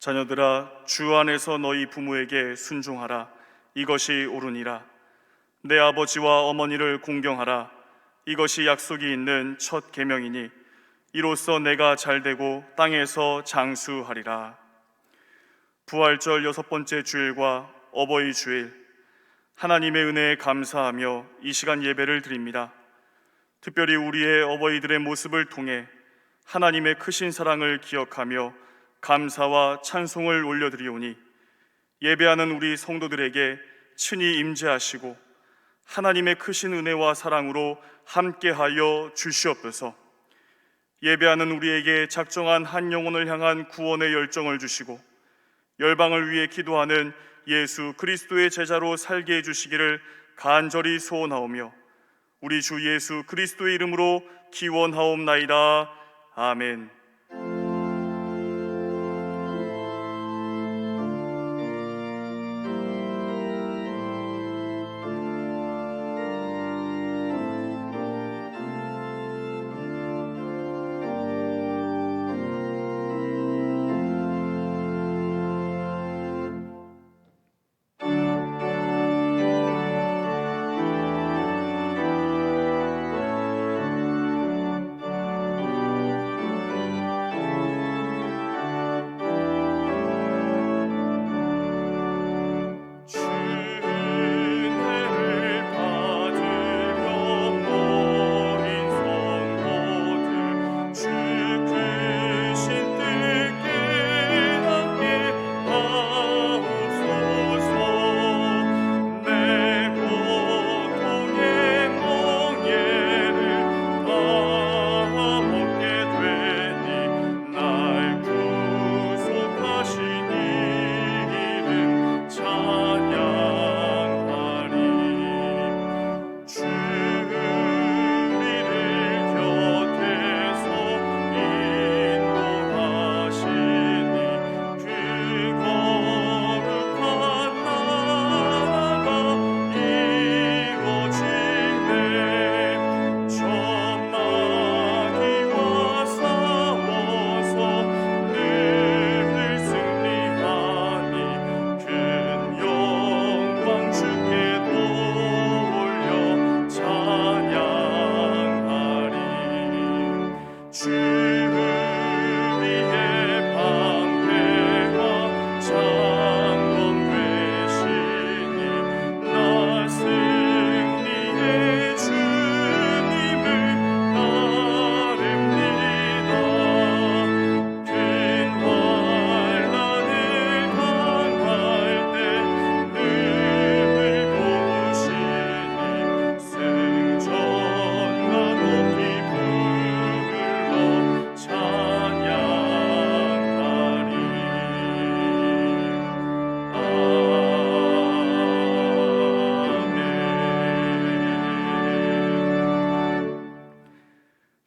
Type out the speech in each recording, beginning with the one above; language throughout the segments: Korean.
자녀들아, 주 안에서 너희 부모에게 순종하라. 이것이 옳으니라. 내 아버지와 어머니를 공경하라. 이것이 약속이 있는 첫 계명이니 이로써 내가 잘되고 땅에서 장수하리라. 부활절 6번째 주일과 어버이 주일, 하나님의 은혜에 감사하며 이 시간 예배를 드립니다. 특별히 우리의 어버이들의 모습을 통해 하나님의 크신 사랑을 기억하며 감사와 찬송을 올려드리오니, 예배하는 우리 성도들에게 친히 임재하시고 하나님의 크신 은혜와 사랑으로 함께하여 주시옵소서. 예배하는 우리에게 작정한 한 영혼을 향한 구원의 열정을 주시고 열방을 위해 기도하는 예수 그리스도의 제자로 살게 해주시기를 간절히 소원하오며 우리 주 예수 그리스도의 이름으로 기원하옵나이다. 아멘.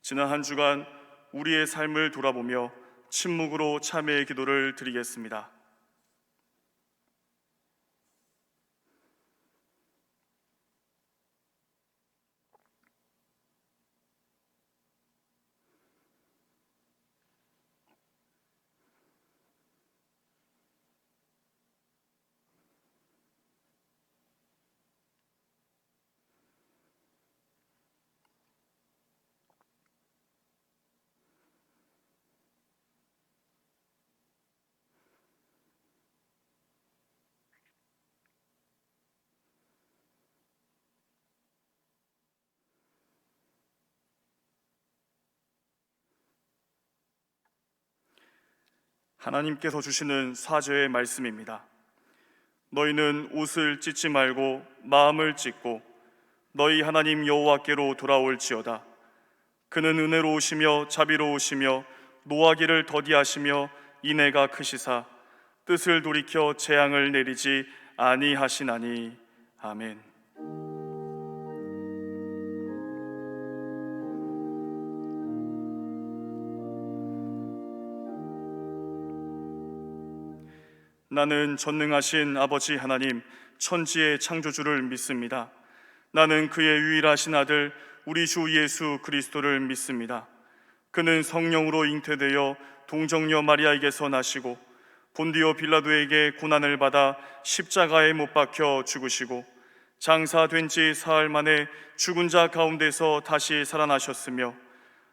지난 한 주간 우리의 삶을 돌아보며 침묵으로 참회의 기도를 드리겠습니다. 하나님께서 주시는 사죄의 말씀입니다. 너희는 옷을 찢지 말고 마음을 찢고 너희 하나님 여호와께로 돌아올지어다. 그는 은혜로우시며 자비로우시며 노하기를 더디하시며 인애가 크시사 뜻을 돌이켜 재앙을 내리지 아니하시나니. 아멘. 나는 전능하신 아버지 하나님, 천지의 창조주를 믿습니다. 나는 그의 유일하신 아들 우리 주 예수 그리스도를 믿습니다. 그는 성령으로 잉태되어 동정녀 마리아에게서 나시고 본디오 빌라도에게 고난을 받아 십자가에 못 박혀 죽으시고 장사된 지 사흘 만에 죽은 자 가운데서 다시 살아나셨으며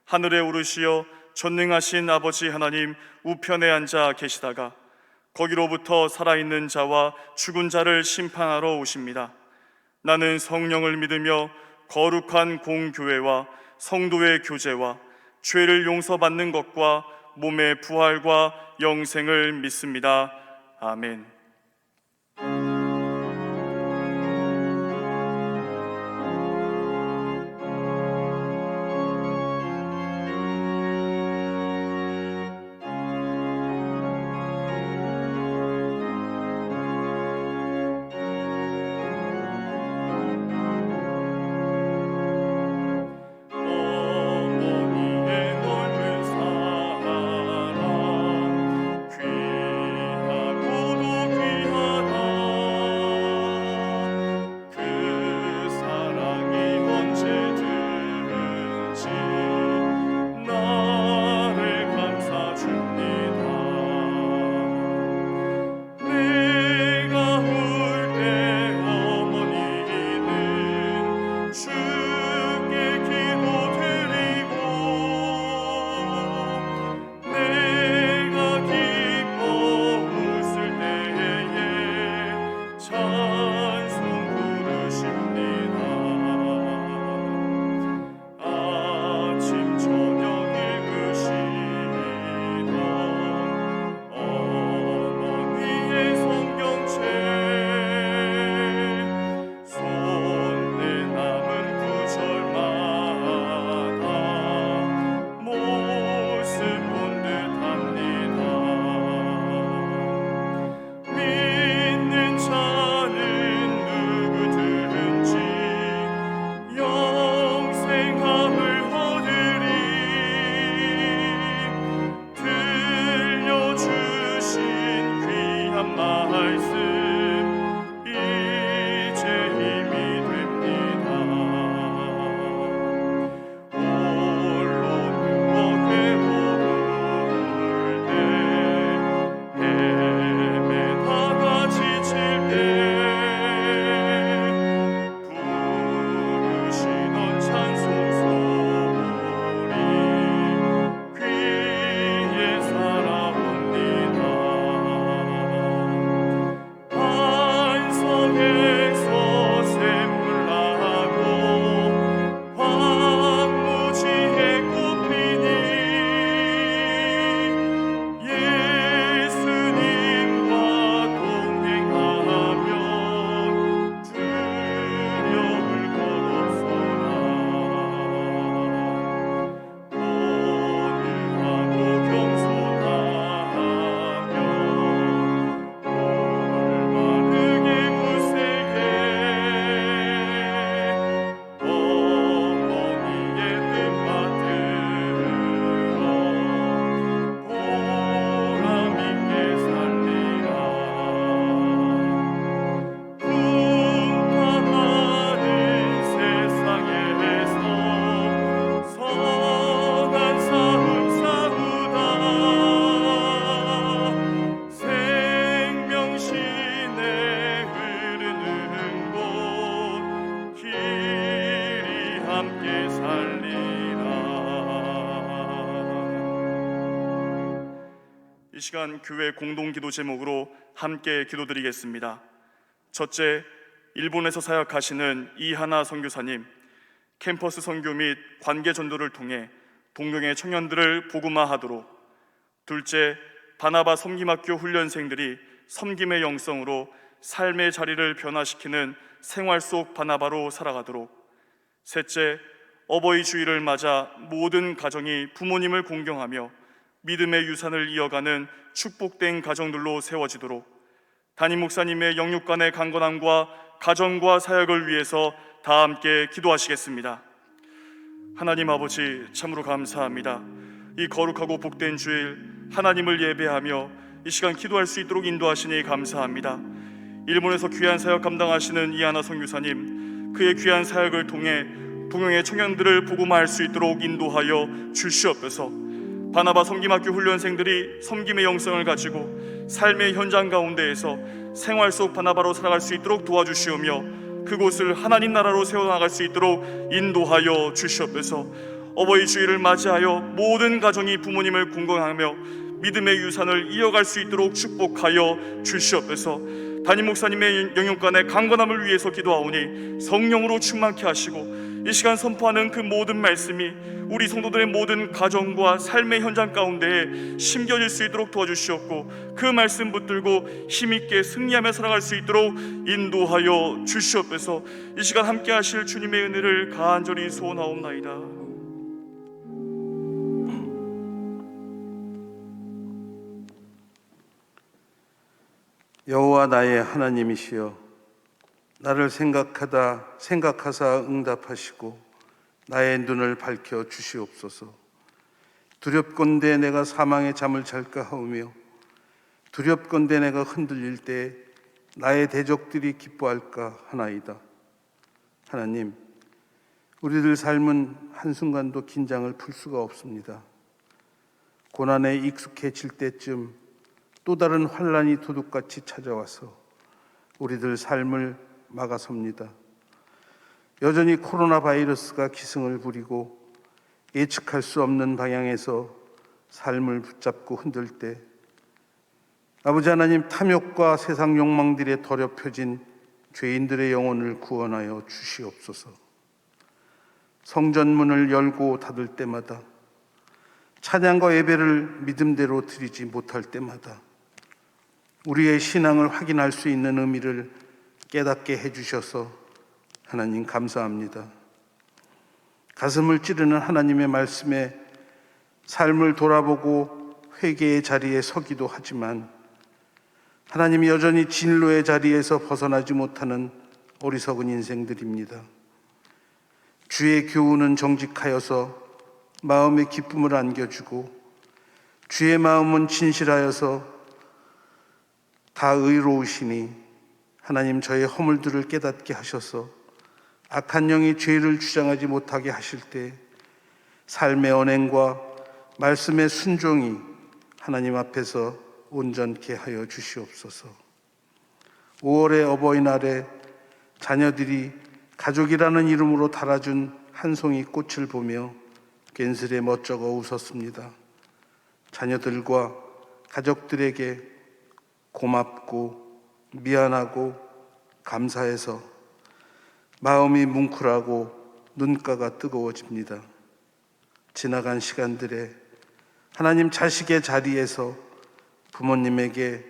하늘에 오르시어 전능하신 아버지 하나님 우편에 앉아 계시다가 거기로부터 살아있는 자와 죽은 자를 심판하러 오십니다. 나는 성령을 믿으며 거룩한 공교회와 성도의 교제와 죄를 용서받는 것과 몸의 부활과 영생을 믿습니다. 아멘. 이 시간 교회 공동기도 제목으로 함께 기도드리겠습니다. 첫째, 일본에서 사역하시는 이하나 선교사님, 캠퍼스 선교 및 관계 전도를 통해 동경의 청년들을 복음화하도록. 둘째, 바나바 섬김학교 훈련생들이 섬김의 영성으로 삶의 자리를 변화시키는 생활 속 바나바로 살아가도록. 셋째, 어버이 주일을 맞아 모든 가정이 부모님을 공경하며 믿음의 유산을 이어가는 축복된 가정들로 세워지도록. 담임 목사님의 영육간의 강건함과 가정과 사역을 위해서 다 함께 기도하시겠습니다. 하나님 아버지, 참으로 감사합니다. 이 거룩하고 복된 주일 하나님을 예배하며 이 시간 기도할 수 있도록 인도하시니 감사합니다. 일본에서 귀한 사역 감당하시는 이하나 선교사님, 그의 귀한 사역을 통해 동영의 청년들을 복음화할 수 있도록 인도하여 주시옵소서. 바나바 섬김학교 훈련생들이 섬김의 영성을 가지고 삶의 현장 가운데에서 생활 속 바나바로 살아갈 수 있도록 도와주시오며 그곳을 하나님 나라로 세워나갈 수 있도록 인도하여 주시옵소서. 어버이 주일을 맞이하여 모든 가정이 부모님을 궁금하며 믿음의 유산을 이어갈 수 있도록 축복하여 주시옵소서. 담임 목사님의 영육간의 강건함을 위해서 기도하오니 성령으로 충만케 하시고 이 시간 선포하는 그 모든 말씀이 우리 성도들의 모든 가정과 삶의 현장 가운데에 심겨질 수 있도록 도와주시옵고 그 말씀 붙들고 힘있게 승리하며 살아갈 수 있도록 인도하여 주시옵소서. 이 시간 함께 하실 주님의 은혜를 간절히 소원하옵나이다. 여호와 나의 하나님이시여, 나를 생각하사 응답하시고 나의 눈을 밝혀 주시옵소서. 두렵건대 내가 사망의 잠을 잘까 하오며 두렵건대 내가 흔들릴 때 나의 대적들이 기뻐할까 하나이다. 하나님, 우리들 삶은 한순간도 긴장을 풀 수가 없습니다. 고난에 익숙해질 때쯤 또 다른 환란이 도둑같이 찾아와서 우리들 삶을 막아섭니다. 여전히 코로나 바이러스가 기승을 부리고 예측할 수 없는 방향에서 삶을 붙잡고 흔들 때 아버지 하나님, 탐욕과 세상 욕망들에 더럽혀진 죄인들의 영혼을 구원하여 주시옵소서. 성전문을 열고 닫을 때마다, 찬양과 예배를 믿음대로 드리지 못할 때마다 우리의 신앙을 확인할 수 있는 의미를 깨닫게 해주셔서 하나님 감사합니다. 가슴을 찌르는 하나님의 말씀에 삶을 돌아보고 회개의 자리에 서기도 하지만 하나님이 여전히 진로의 자리에서 벗어나지 못하는 어리석은 인생들입니다. 주의 교훈은 정직하여서 마음의 기쁨을 안겨주고 주의 마음은 진실하여서 다 의로우시니 하나님, 저의 허물들을 깨닫게 하셔서 악한 영이 죄를 주장하지 못하게 하실 때 삶의 언행과 말씀의 순종이 하나님 앞에서 온전케 하여 주시옵소서. 5월의 어버이날에 자녀들이 가족이라는 이름으로 달아준 한 송이 꽃을 보며 괜스레 멋쩍어 웃었습니다. 자녀들과 가족들에게 고맙고 미안하고 감사해서 마음이 뭉클하고 눈가가 뜨거워집니다. 지나간 시간들에 하나님, 자식의 자리에서 부모님에게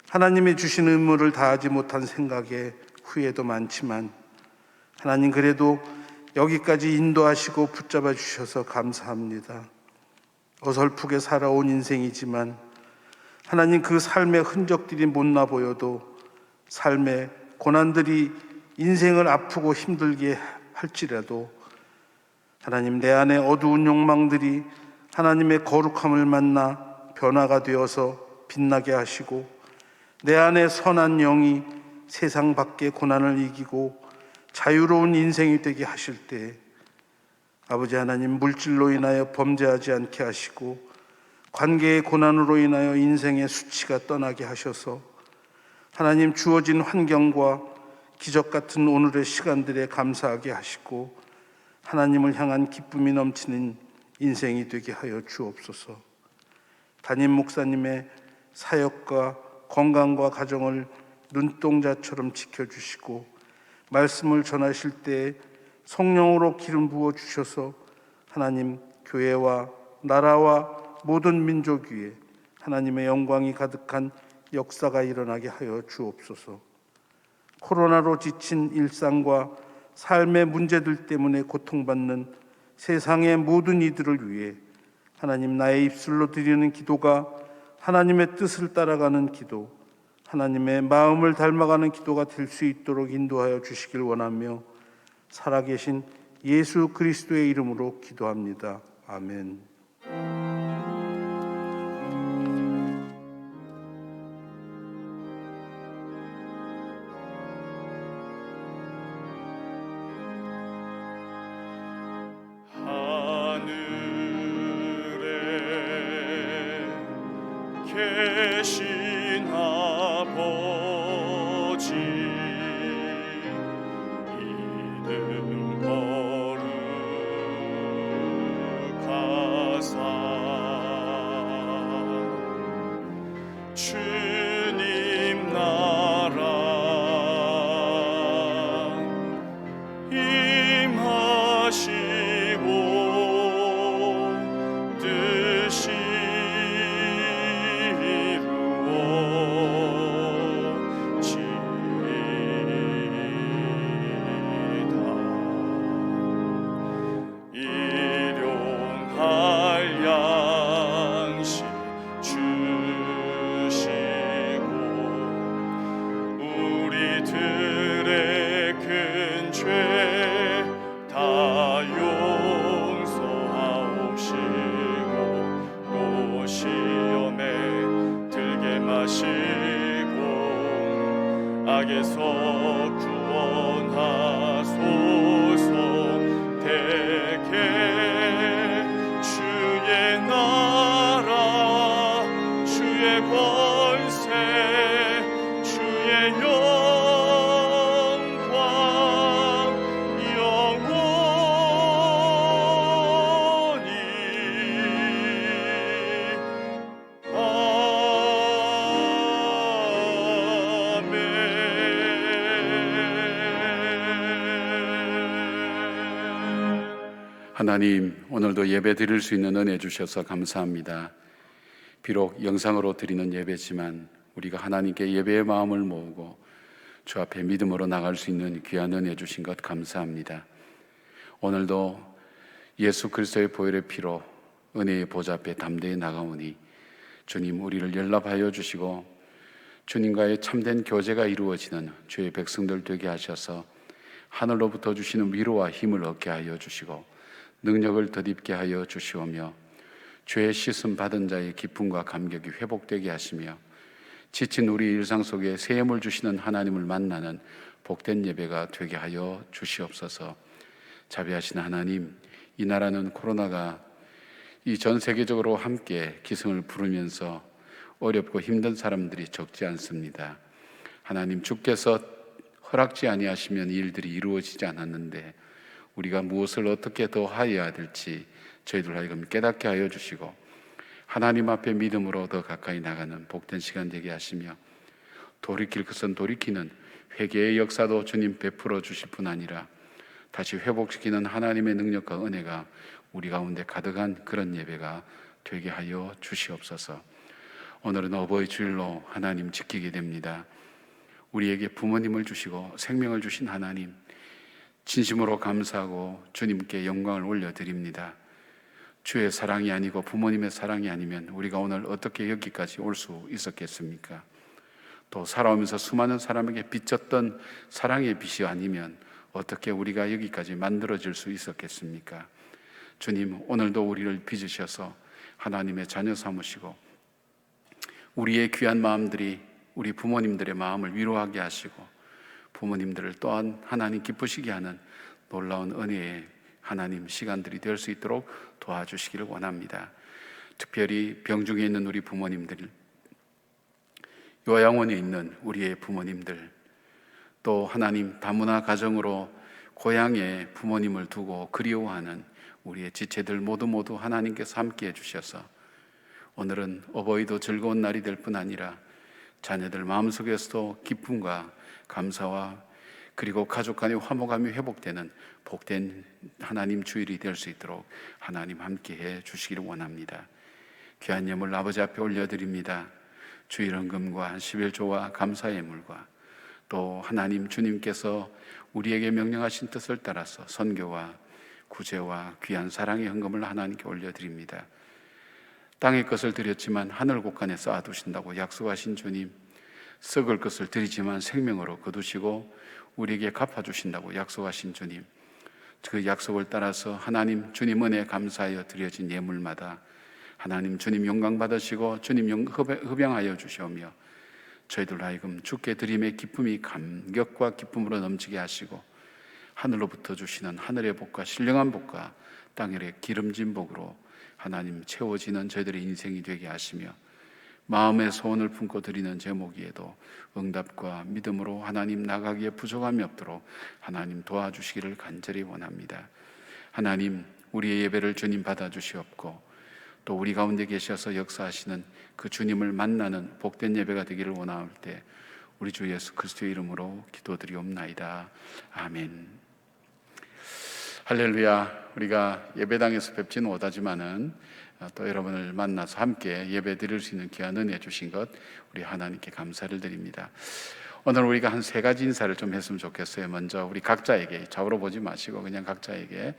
하나님이 주신 의무를 다하지 못한 생각에 후회도 많지만 하나님, 그래도 여기까지 인도하시고 붙잡아 주셔서 감사합니다. 어설프게 살아온 인생이지만 하나님, 그 삶의 흔적들이 못나 보여도 삶의 고난들이 인생을 아프고 힘들게 할지라도 하나님, 내 안에 어두운 욕망들이 하나님의 거룩함을 만나 변화가 되어서 빛나게 하시고 내 안에 선한 영이 세상 밖의 고난을 이기고 자유로운 인생이 되게 하실 때 아버지 하나님, 물질로 인하여 범죄하지 않게 하시고 관계의 고난으로 인하여 인생의 수치가 떠나게 하셔서 하나님, 주어진 환경과 기적 같은 오늘의 시간들에 감사하게 하시고 하나님을 향한 기쁨이 넘치는 인생이 되게 하여 주옵소서. 담임 목사님의 사역과 건강과 가정을 눈동자처럼 지켜주시고 말씀을 전하실 때 성령으로 기름 부어 주셔서 하나님, 교회와 나라와 모든 민족 위에 하나님의 영광이 가득한 역사가 일어나게 하여 주옵소서. 코로나로 지친 일상과 삶의 문제들 때문에 고통받는 세상의 모든 이들을 위해 하나님, 나의 입술로 드리는 기도가 하나님의 뜻을 따라가는 기도, 하나님의 마음을 닮아가는 기도가 될 수 있도록 인도하여 주시길 원하며 살아계신 예수 그리스도의 이름으로 기도합니다. 아멘. 하늘에 계신 아버지 이름 거룩하사 주님 나라 임하시고 뜻이 일용할 양식 주시고 우리들의 큰 죄 다 용서하옵시고 또 시험에 들게 마시고 악에서 구원하소서. 대개 주의 나라 주의 권세 주의 영광 영원히 하나님, 오늘도 예배 드릴 수 있는 은혜 주셔서 감사합니다. 비록 영상으로 드리는 예배지만 우리가 하나님께 예배의 마음을 모으고 주 앞에 믿음으로 나갈 수 있는 귀한 은혜 주신 것 감사합니다. 오늘도 예수 그리스도의 보혈의 피로 은혜의 보좌 앞에 담대히 나가오니 주님 우리를 연락하여 주시고 주님과의 참된 교제가 이루어지는 주의 백성들 되게 하셔서 하늘로부터 주시는 위로와 힘을 얻게 하여 주시고 능력을 덧입게 하여 주시오며 죄의 씻음 받은 자의 기쁨과 감격이 회복되게 하시며 지친 우리 일상 속에 새 힘을 주시는 하나님을 만나는 복된 예배가 되게 하여 주시옵소서. 자비하신 하나님, 이 나라는 코로나가 이 전 세계적으로 함께 기승을 부르면서 어렵고 힘든 사람들이 적지 않습니다. 하나님, 주께서 허락지 아니하시면 이 일들이 이루어지지 않았는데 우리가 무엇을 어떻게 더 하여야 될지 저희들 하여금 깨닫게 하여 주시고 하나님 앞에 믿음으로 더 가까이 나가는 복된 시간 되게 하시며 돌이킬 것은 돌이키는 회개의 역사도 주님 베풀어 주실 뿐 아니라 다시 회복시키는 하나님의 능력과 은혜가 우리 가운데 가득한 그런 예배가 되게 하여 주시옵소서. 오늘은 어버이 주일로 하나님 지키게 됩니다. 우리에게 부모님을 주시고 생명을 주신 하나님 진심으로 감사하고 주님께 영광을 올려드립니다. 주의 사랑이 아니고 부모님의 사랑이 아니면 우리가 오늘 어떻게 여기까지 올 수 있었겠습니까? 또 살아오면서 수많은 사람에게 비쳤던 사랑의 빛이 아니면 어떻게 우리가 여기까지 만들어질 수 있었겠습니까? 주님, 오늘도 우리를 빚으셔서 하나님의 자녀 삼으시고 우리의 귀한 마음들이 우리 부모님들의 마음을 위로하게 하시고 부모님들을 또한 하나님 기쁘시게 하는 놀라운 은혜의 하나님 시간들이 될 수 있도록 도와주시기를 원합니다. 특별히 병중에 있는 우리 부모님들, 요양원에 있는 우리의 부모님들, 또 하나님 다문화 가정으로 고향에 부모님을 두고 그리워하는 우리의 지체들 모두 하나님께서 함께 해주셔서 오늘은 어버이도 즐거운 날이 될 뿐 아니라 자녀들 마음속에서도 기쁨과 감사와 그리고 가족 간의 화목함이 회복되는 복된 하나님 주일이 될 수 있도록 하나님 함께해 주시기를 원합니다. 귀한 예물 아버지 앞에 올려드립니다. 주일 헌금과 11조와 감사 예물과 또 하나님 주님께서 우리에게 명령하신 뜻을 따라서 선교와 구제와 귀한 사랑의 헌금을 하나님께 올려드립니다. 땅의 것을 드렸지만 하늘 곳간에 쌓아두신다고 약속하신 주님, 썩을 것을 드리지만 생명으로 거두시고 우리에게 갚아주신다고 약속하신 주님, 그 약속을 따라서 하나님 주님 은혜에 감사하여 드려진 예물마다 하나님 주님 영광 받으시고 주님 흡양하여 주시오며 저희들 하여금 주께 드림의 기쁨이 감격과 기쁨으로 넘치게 하시고 하늘로부터 주시는 하늘의 복과 신령한 복과 땅의 기름진 복으로 하나님 채워지는 저희들의 인생이 되게 하시며 마음의 소원을 품고 드리는 제목이에도 응답과 믿음으로 하나님 나가기에 부족함이 없도록 하나님 도와주시기를 간절히 원합니다. 하나님, 우리의 예배를 주님 받아주시옵고 또 우리 가운데 계셔서 역사하시는 그 주님을 만나는 복된 예배가 되기를 원할 때 우리 주 예수 그리스도의 이름으로 기도드리옵나이다. 아멘. 할렐루야. 우리가 예배당에서 뵙지는 못하지만은 또 여러분을 만나서 함께 예배 드릴 수 있는 귀한 은혜 주신 것 우리 하나님께 감사를 드립니다. 오늘 우리가 한 세 가지 인사를 좀 했으면 좋겠어요. 먼저 우리 각자에게 좌우로 보지 마시고 그냥 각자에게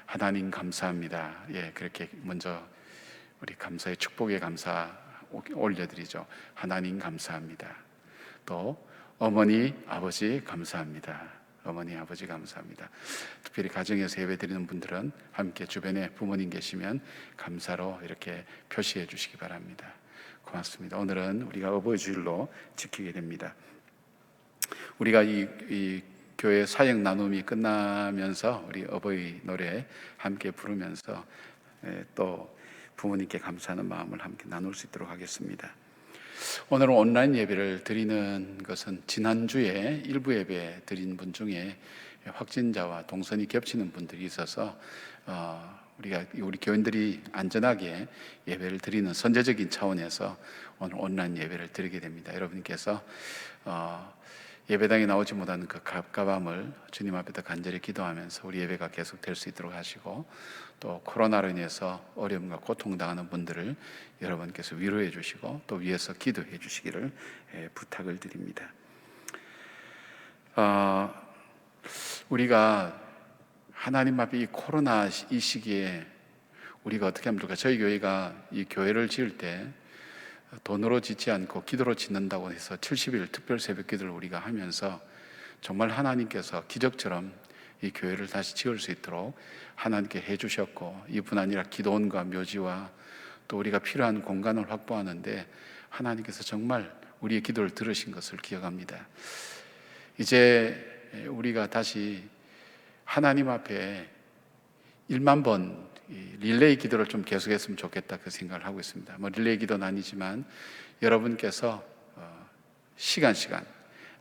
하나님 감사합니다. 그렇게 먼저 우리 감사의 축복의 감사 올려드리죠. 하나님 감사합니다. 또 어머니 아버지 감사합니다. 어머니 아버지 감사합니다. 특별히 가정에서 예배 드리는 분들은 함께 주변에 부모님 계시면 감사로 이렇게 표시해 주시기 바랍니다. 고맙습니다. 오늘은 우리가 어버이 주일로 지키게 됩니다. 우리가 이 교회 사역 나눔이 끝나면서 우리 어버이 노래 함께 부르면서 또 부모님께 감사하는 마음을 함께 나눌 수 있도록 하겠습니다. 오늘은 온라인 예배를 드리는 것은 지난주에 일부 예배 드린 분 중에 확진자와 동선이 겹치는 분들이 있어서 우리 교인들이 안전하게 예배를 드리는 선제적인 차원에서 오늘 온라인 예배를 드리게 됩니다. 여러분께서 예배당에 나오지 못하는 그 갑갑함을 주님 앞에다 간절히 기도하면서 우리 예배가 계속될 수 있도록 하시고 또 코로나로 인해서 어려움과 고통당하는 분들을 여러분께서 위로해 주시고 또 위에서 기도해 주시기를 부탁을 드립니다. 우리가 하나님 앞에 이 코로나 이 시기에 우리가 어떻게 하면 좋을까? 저희 교회가 이 교회를 지을 때 돈으로 짓지 않고 기도로 짓는다고 해서 70일 특별 새벽 기도를 우리가 하면서 정말 하나님께서 기적처럼 이 교회를 다시 지을 수 있도록 하나님께 해주셨고, 이뿐 아니라 기도원과 묘지와 또 우리가 필요한 공간을 확보하는데 하나님께서 정말 우리의 기도를 들으신 것을 기억합니다. 이제 우리가 다시 하나님 앞에 1만 번 릴레이 기도를 좀 계속했으면 좋겠다 그 생각을 하고 있습니다. 릴레이 기도는 아니지만 여러분께서 시간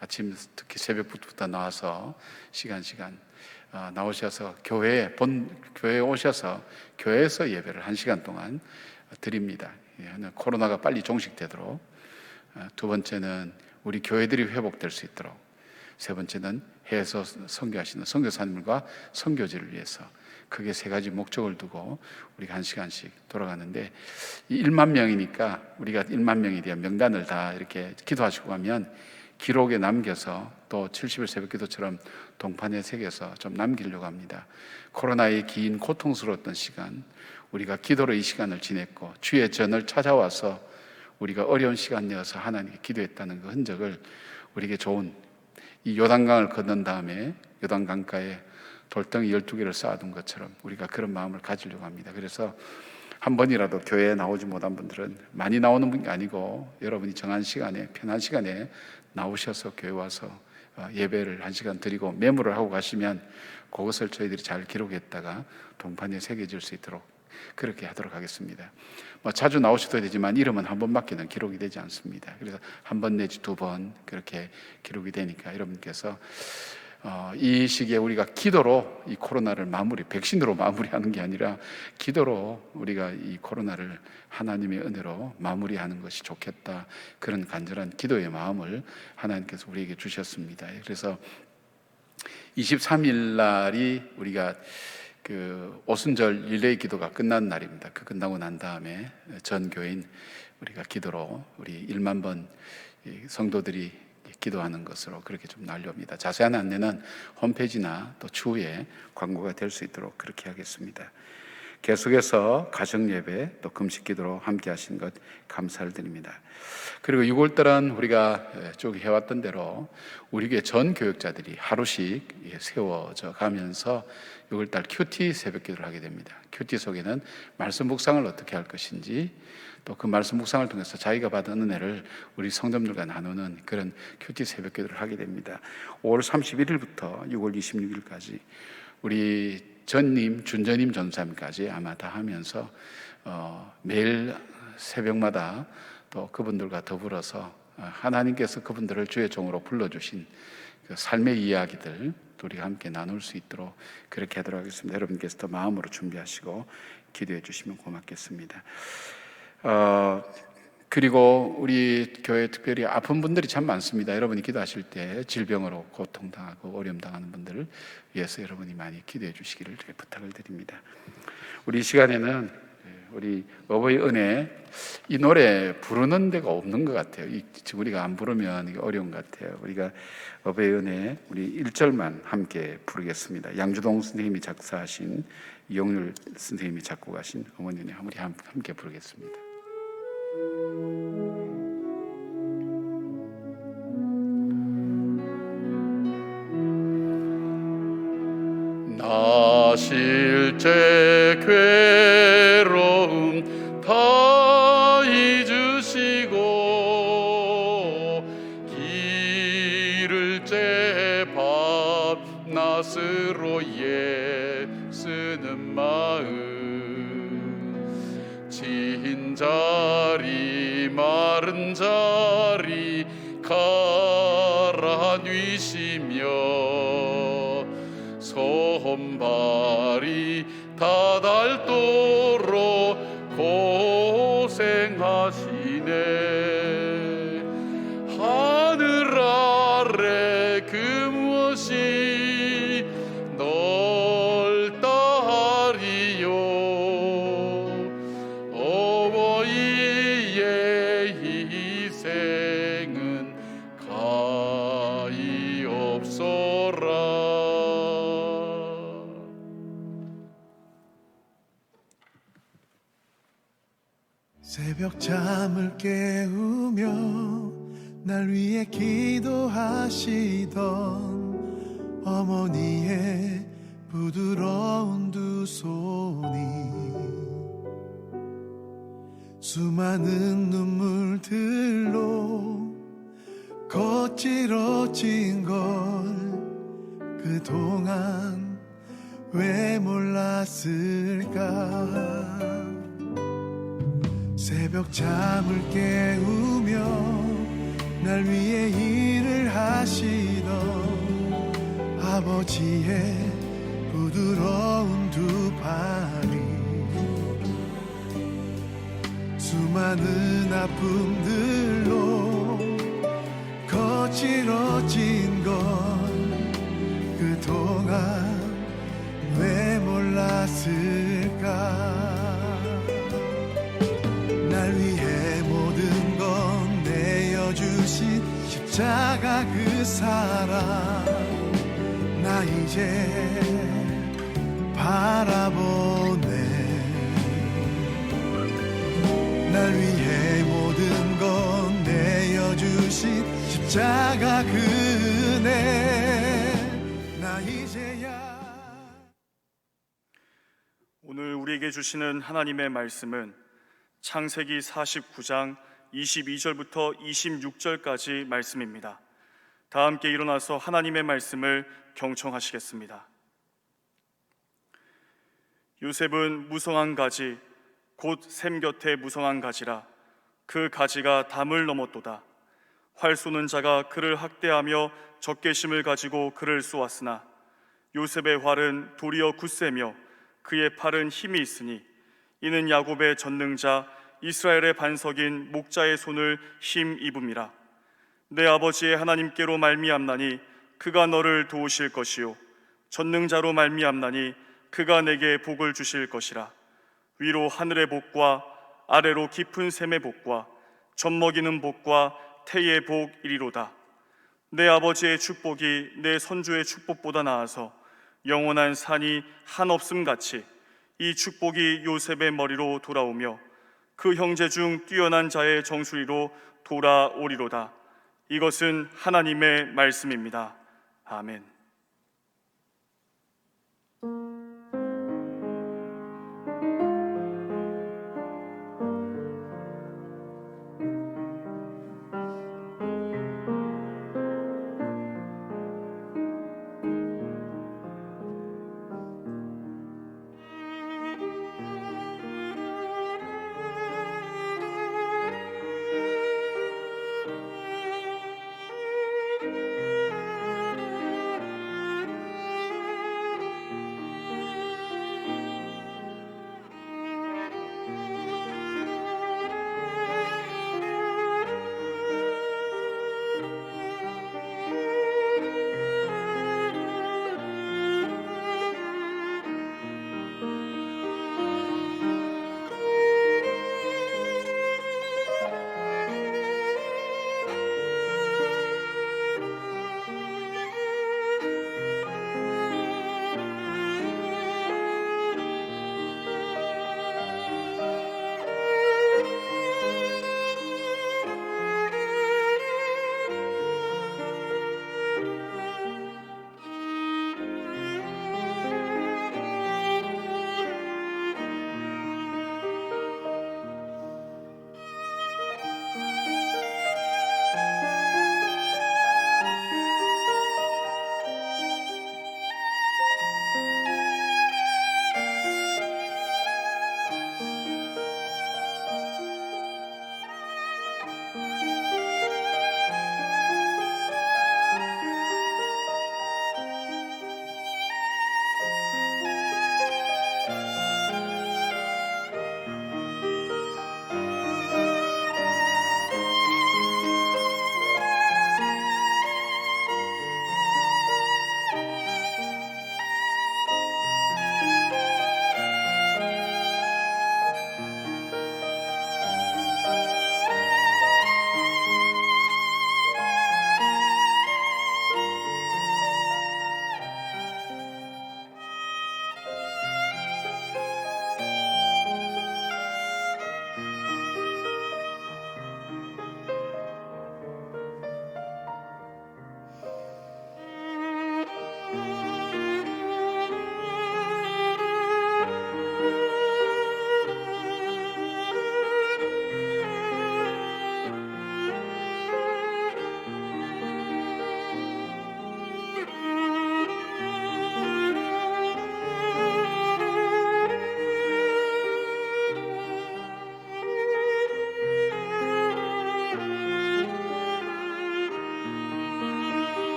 아침 특히 새벽부터 나와서 시간 나오셔서 교회에 오셔서 교회에서 예배를 1시간 동안 드립니다. 코로나가 빨리 종식되도록. 두 번째는 우리 교회들이 회복될 수 있도록. 세 번째는 해외에서 선교하시는 선교사님과 선교지를 위해서. 크게 세 가지 목적을 두고 우리가 1시간씩 돌아가는데 1만 명이니까 우리가 1만 명에 대한 명단을 다 이렇게 기도하시고 가면 기록에 남겨서 또 70일 새벽 기도처럼 동판에 새겨서 좀 남기려고 합니다. 코로나의 긴 고통스러웠던 시간, 우리가 기도로 이 시간을 지냈고 주의 전을 찾아와서 우리가 어려운 시간이어서 하나님께 기도했다는 그 흔적을 우리에게 좋은 이 요단강을 건넌 다음에 요단강가에 돌덩이 12개를 쌓아둔 것처럼 우리가 그런 마음을 가지려고 합니다. 그래서 한 번이라도 교회에 나오지 못한 분들은 많이 나오는 분이 아니고 여러분이 정한 시간에 편한 시간에 나오셔서 교회 와서 예배를 1시간 드리고 메모를 하고 가시면 그것을 저희들이 잘 기록했다가 동판에 새겨질 수 있도록 그렇게 하도록 하겠습니다. 자주 나오셔도 되지만 이름은 한 번밖에는 기록이 되지 않습니다. 그래서 한 번 내지 2번 그렇게 기록이 되니까 여러분께서 이 시기에 우리가 기도로 이 코로나를 백신으로 마무리하는 게 아니라 기도로 우리가 이 코로나를 하나님의 은혜로 마무리하는 것이 좋겠다. 그런 간절한 기도의 마음을 하나님께서 우리에게 주셨습니다. 그래서 23일 날이 우리가 그 오순절 릴레이 기도가 끝난 날입니다. 그 끝나고 난 다음에 전 교인 우리가 기도로 우리 1만 번 성도들이 기도하는 것으로 그렇게 좀 날려옵니다. 자세한 안내는 홈페이지나 또 추후에 광고가 될 수 있도록 그렇게 하겠습니다. 계속해서 가정예배 또 금식기도로 함께 하신 것 감사를 드립니다. 그리고 6월달은 우리가 쭉 해왔던 대로 우리 교회 전 교역자들이 하루씩 세워져 가면서 6월달 큐티 새벽기도를 하게 됩니다. 큐티 속에는 말씀 묵상을 어떻게 할 것인지 또 그 말씀 묵상을 통해서 자기가 받은 은혜를 우리 성도들과 나누는 그런 큐티 새벽기도를 하게 됩니다. 5월 31일부터 6월 26일까지 우리 전님, 준전님 전사님까지 아마 다 하면서 매일 새벽마다 또 그분들과 더불어서 하나님께서 그분들을 주의 종으로 불러주신 그 삶의 이야기들 우리가 함께 나눌 수 있도록 그렇게 하도록 하겠습니다. 여러분께서 더 마음으로 준비하시고 기도해 주시면 고맙겠습니다. 그리고 우리 교회 특별히 아픈 분들이 참 많습니다. 여러분이 기도하실 때 질병으로 고통당하고 어려움 당하는 분들을 위해서 여러분이 많이 기도해 주시기를 이렇게 부탁을 드립니다. 우리 시간에는 우리 어버이 은혜 이 노래 부르는 데가 없는 것 같아요. 지금 우리가 안 부르면 이게 어려운 것 같아요. 우리가 어버이 은혜 우리 1절만 함께 부르겠습니다. 양주동 선생님이 작사하신 이용률 선생님이 작곡하신 어머니 우리 함께 부르겠습니다. 나 실제 괴로움 다 잊으시고 길을 째 밤낮으로 애쓰는 마음 진 자리 마른 자리 갈아 뉘시며 손발이 다 닳도록 고생하시네. 하늘 아래 그 무엇이 넓다 하리요. 어버이의 희생은 가히 없어라. 새벽 잠을 깨우며 날 위해 기도하시던 어머니의 부드러운 두 손이 수많은 눈물들로 거칠어진 걸 그동안 왜 몰랐을까. 새벽 잠을 깨우며 날 위해 일을 하시던 아버지의 부드러운 두 팔이 수많은 아픔들로 거칠어진 걸 그동안 왜 몰랐을까. 날 위해 모든 건 내어주신 십자가 그 사랑 나 이제 바라보네. 날 위해 모든 건 내어주신 십자가 그 은혜 나 이제야. 오늘 우리에게 주시는 하나님의 말씀은 창세기 49장 22절부터 26절까지 말씀입니다. 다 함께 일어나서 하나님의 말씀을 경청하시겠습니다. 요셉은 무성한 가지 곧 샘 곁에 무성한 가지라 그 가지가 담을 넘었도다. 활 쏘는 자가 그를 학대하며 적개심을 가지고 그를 쏘았으나 요셉의 활은 도리어 굳세며 그의 팔은 힘이 있으니 이는 야곱의 전능자 이스라엘의 반석인 목자의 손을 힘입음이라. 내 아버지의 하나님께로 말미암나니 그가 너를 도우실 것이요 전능자로 말미암나니 그가 내게 복을 주실 것이라. 위로 하늘의 복과 아래로 깊은 샘의 복과 젖먹이는 복과 태의 복 이리로다. 내 아버지의 축복이 내 선주의 축복보다 나아서 영원한 산이 한없음 같이 이 축복이 요셉의 머리로 돌아오며 그 형제 중 뛰어난 자의 정수리로 돌아오리로다. 이것은 하나님의 말씀입니다. 아멘.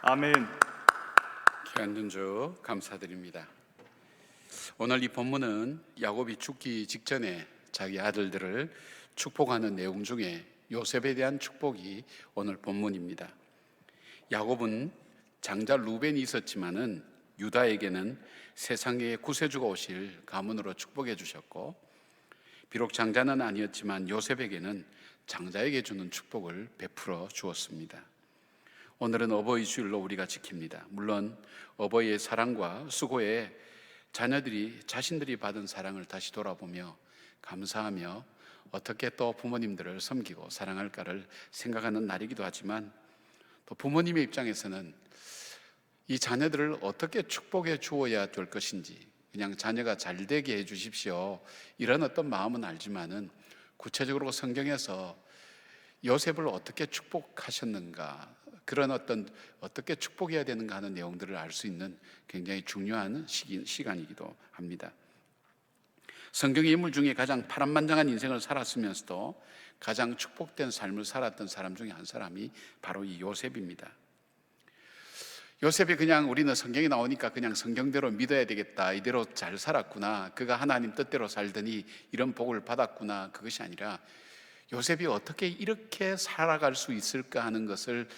아멘. 귀한 주 감사드립니다. 오늘 이 본문은 야곱이 죽기 직전에 자기 아들들을 축복하는 내용 중에 요셉에 대한 축복이 오늘 본문입니다. 야곱은 장자 루벤이 있었지만은 유다에게는 세상의 구세주가 오실 가문으로 축복해 주셨고, 비록 장자는 아니었지만 요셉에게는 장자에게 주는 축복을 베풀어 주었습니다. 오늘은 어버이 주일로 우리가 지킵니다. 물론 어버이의 사랑과 수고에 자녀들이 자신들이 받은 사랑을 다시 돌아보며 감사하며 어떻게 또 부모님들을 섬기고 사랑할까를 생각하는 날이기도 하지만, 또 부모님의 입장에서는 이 자녀들을 어떻게 축복해 주어야 될 것인지, 그냥 자녀가 잘 되게 해 주십시오 이런 어떤 마음은 알지만은 구체적으로 성경에서 요셉을 어떻게 축복하셨는가, 그런 어떻게 축복해야 되는가 하는 내용들을 알 수 있는 굉장히 중요한 시간이기도 합니다. 성경의 인물 중에 가장 파란만장한 인생을 살았으면서도 가장 축복된 삶을 살았던 사람 중에 한 사람이 바로 이 요셉입니다. 요셉이 그냥 우리는 성경이 나오니까 그냥 성경대로 믿어야 되겠다, 이대로 잘 살았구나, 그가 하나님 뜻대로 살더니 이런 복을 받았구나, 그것이 아니라 요셉이 어떻게 이렇게 살아갈 수 있을까 하는 것을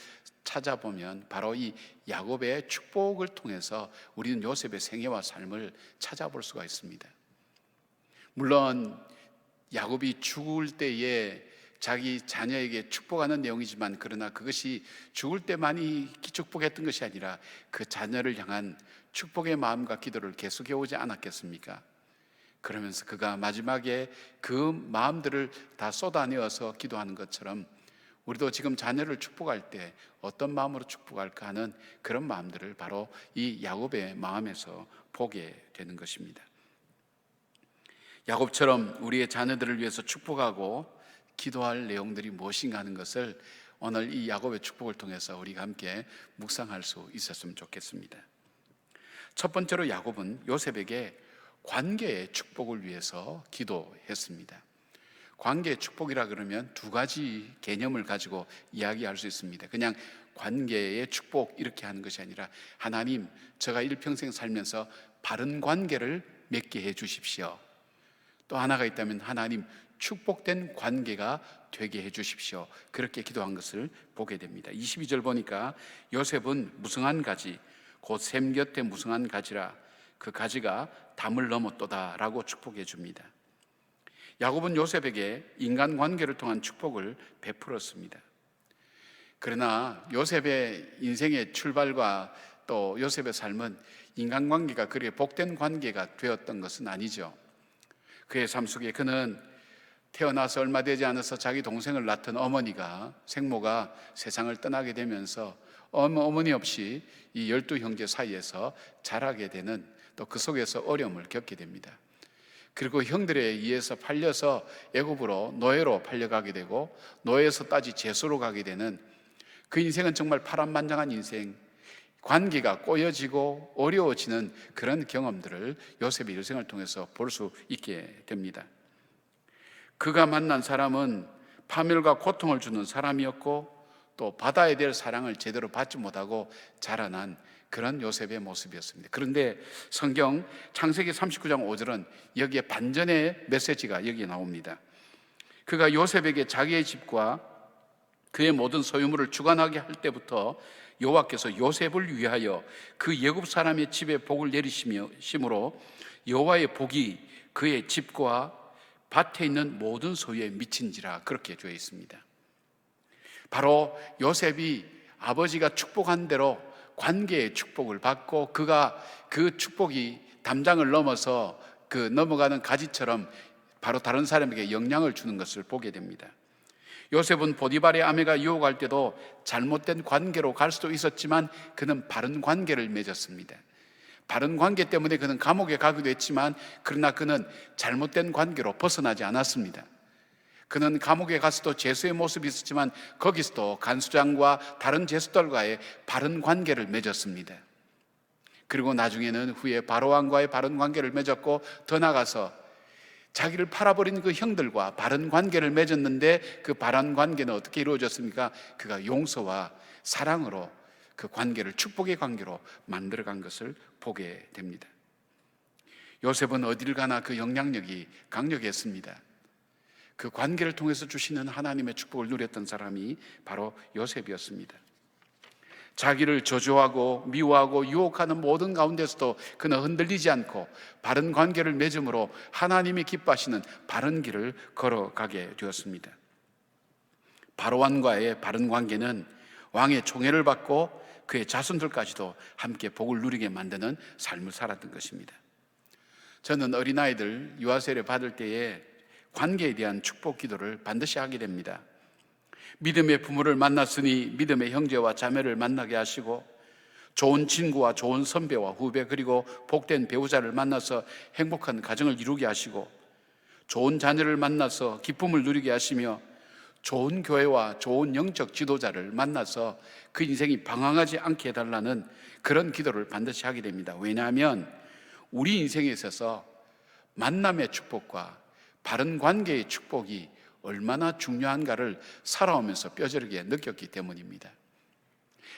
찾아보면 바로 이 야곱의 축복을 통해서 우리는 요셉의 생애와 삶을 찾아볼 수가 있습니다. 물론 야곱이 죽을 때에 자기 자녀에게 축복하는 내용이지만, 그러나 그것이 죽을 때만이 축복했던 것이 아니라 그 자녀를 향한 축복의 마음과 기도를 계속해 오지 않았겠습니까? 그러면서 그가 마지막에 그 마음들을 다 쏟아내어서 기도하는 것처럼 우리도 지금 자녀를 축복할 때 어떤 마음으로 축복할까 하는 그런 마음들을 바로 이 야곱의 마음에서 보게 되는 것입니다. 야곱처럼 우리의 자녀들을 위해서 축복하고 기도할 내용들이 무엇인가 하는 것을 오늘 이 야곱의 축복을 통해서 우리가 함께 묵상할 수 있었으면 좋겠습니다. 첫 번째로 야곱은 요셉에게 관계의 축복을 위해서 기도했습니다. 관계의 축복이라 그러면 두 가지 개념을 가지고 이야기할 수 있습니다. 그냥 관계의 축복 이렇게 하는 것이 아니라, 하나님, 제가 일평생 살면서 바른 관계를 맺게 해 주십시오. 또 하나가 있다면, 하나님, 축복된 관계가 되게 해 주십시오. 그렇게 기도한 것을 보게 됩니다. 22절 보니까 요셉은 무성한 가지, 곧 샘 곁에 무성한 가지라, 그 가지가 담을 넘었도다 라고 축복해 줍니다. 야곱은 요셉에게 인간관계를 통한 축복을 베풀었습니다. 그러나 요셉의 인생의 출발과 또 요셉의 삶은 인간관계가 그렇게 복된 관계가 되었던 것은 아니죠. 그의 삶 속에 그는 태어나서 얼마 되지 않아서 자기 동생을 낳던 어머니가, 생모가 세상을 떠나게 되면서 어머니 없이 이 12형제 사이에서 자라게 되는, 또 그 속에서 어려움을 겪게 됩니다. 그리고 형들에 의해서 팔려서 애굽으로 노예로 팔려가게 되고, 노예에서 따지 제수로 가게 되는 그 인생은 정말 파란만장한 인생, 관계가 꼬여지고 어려워지는 그런 경험들을 요셉의 일생을 통해서 볼 수 있게 됩니다. 그가 만난 사람은 파멸과 고통을 주는 사람이었고, 또 받아야 될 사랑을 제대로 받지 못하고 자라난 그런 요셉의 모습이었습니다. 그런데 성경 창세기 39장 5절은 여기에 반전의 메시지가 여기에 나옵니다. 그가 요셉에게 자기의 집과 그의 모든 소유물을 주관하게 할 때부터 여호와께서 요셉을 위하여 그 애굽 사람의 집에 복을 내리심으로 여호와의 복이 그의 집과 밭에 있는 모든 소유에 미친지라, 그렇게 되어 있습니다. 바로 요셉이 아버지가 축복한 대로 관계의 축복을 받고, 그가 그 축복이 담장을 넘어서 그 넘어가는 가지처럼 바로 다른 사람에게 영향을 주는 것을 보게 됩니다. 요셉은 보디발의 아내가 유혹할 때도 잘못된 관계로 갈 수도 있었지만 그는 바른 관계를 맺었습니다. 바른 관계 때문에 그는 감옥에 가기도 했지만, 그러나 그는 잘못된 관계로 벗어나지 않았습니다. 그는 감옥에 가서도 제수의 모습이 있었지만 거기서도 간수장과 다른 제수들과의 바른 관계를 맺었습니다. 그리고 나중에는 후에 바로왕과의 바른 관계를 맺었고, 더 나아가서 자기를 팔아버린 그 형들과 바른 관계를 맺었는데, 그 바른 관계는 어떻게 이루어졌습니까? 그가 용서와 사랑으로 그 관계를 축복의 관계로 만들어간 것을 보게 됩니다. 요셉은 어디를 가나 그 영향력이 강력했습니다. 그 관계를 통해서 주시는 하나님의 축복을 누렸던 사람이 바로 요셉이었습니다. 자기를 저주하고 미워하고 유혹하는 모든 가운데서도 그는 흔들리지 않고 바른 관계를 맺음으로 하나님이 기뻐하시는 바른 길을 걸어가게 되었습니다. 바로왕과의 바른 관계는 왕의 총애를 받고 그의 자손들까지도 함께 복을 누리게 만드는 삶을 살았던 것입니다. 저는 어린아이들 유아세례 받을 때에 관계에 대한 축복 기도를 반드시 하게 됩니다. 믿음의 부모를 만났으니 믿음의 형제와 자매를 만나게 하시고, 좋은 친구와 좋은 선배와 후배 그리고 복된 배우자를 만나서 행복한 가정을 이루게 하시고, 좋은 자녀를 만나서 기쁨을 누리게 하시며, 좋은 교회와 좋은 영적 지도자를 만나서 그 인생이 방황하지 않게 해달라는 그런 기도를 반드시 하게 됩니다. 왜냐하면 우리 인생에 있어서 만남의 축복과 바른 관계의 축복이 얼마나 중요한가를 살아오면서 뼈저리게 느꼈기 때문입니다.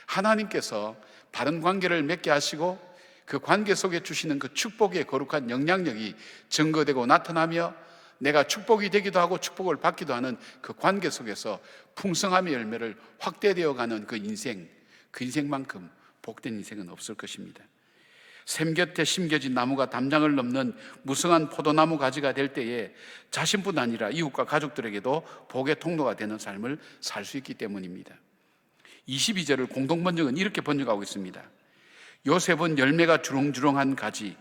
하나님께서 바른 관계를 맺게 하시고 그 관계 속에 주시는 그 축복의 거룩한 영향력이 증거되고 나타나며 내가 축복이 되기도 하고 축복을 받기도 하는 그 관계 속에서 풍성함의 열매를 확대되어 가는 그 인생만큼 복된 인생은 없을 것입니다. 샘 곁에 심겨진 나무가 담장을 넘는 무성한 포도나무 가지가 될 때에 자신뿐 아니라 이웃과 가족들에게도 복의 통로가 되는 삶을 살 수 있기 때문입니다. 22절을 공동 번역은 이렇게 번역하고 있습니다. 요셉은 열매가 주렁주렁한 가지,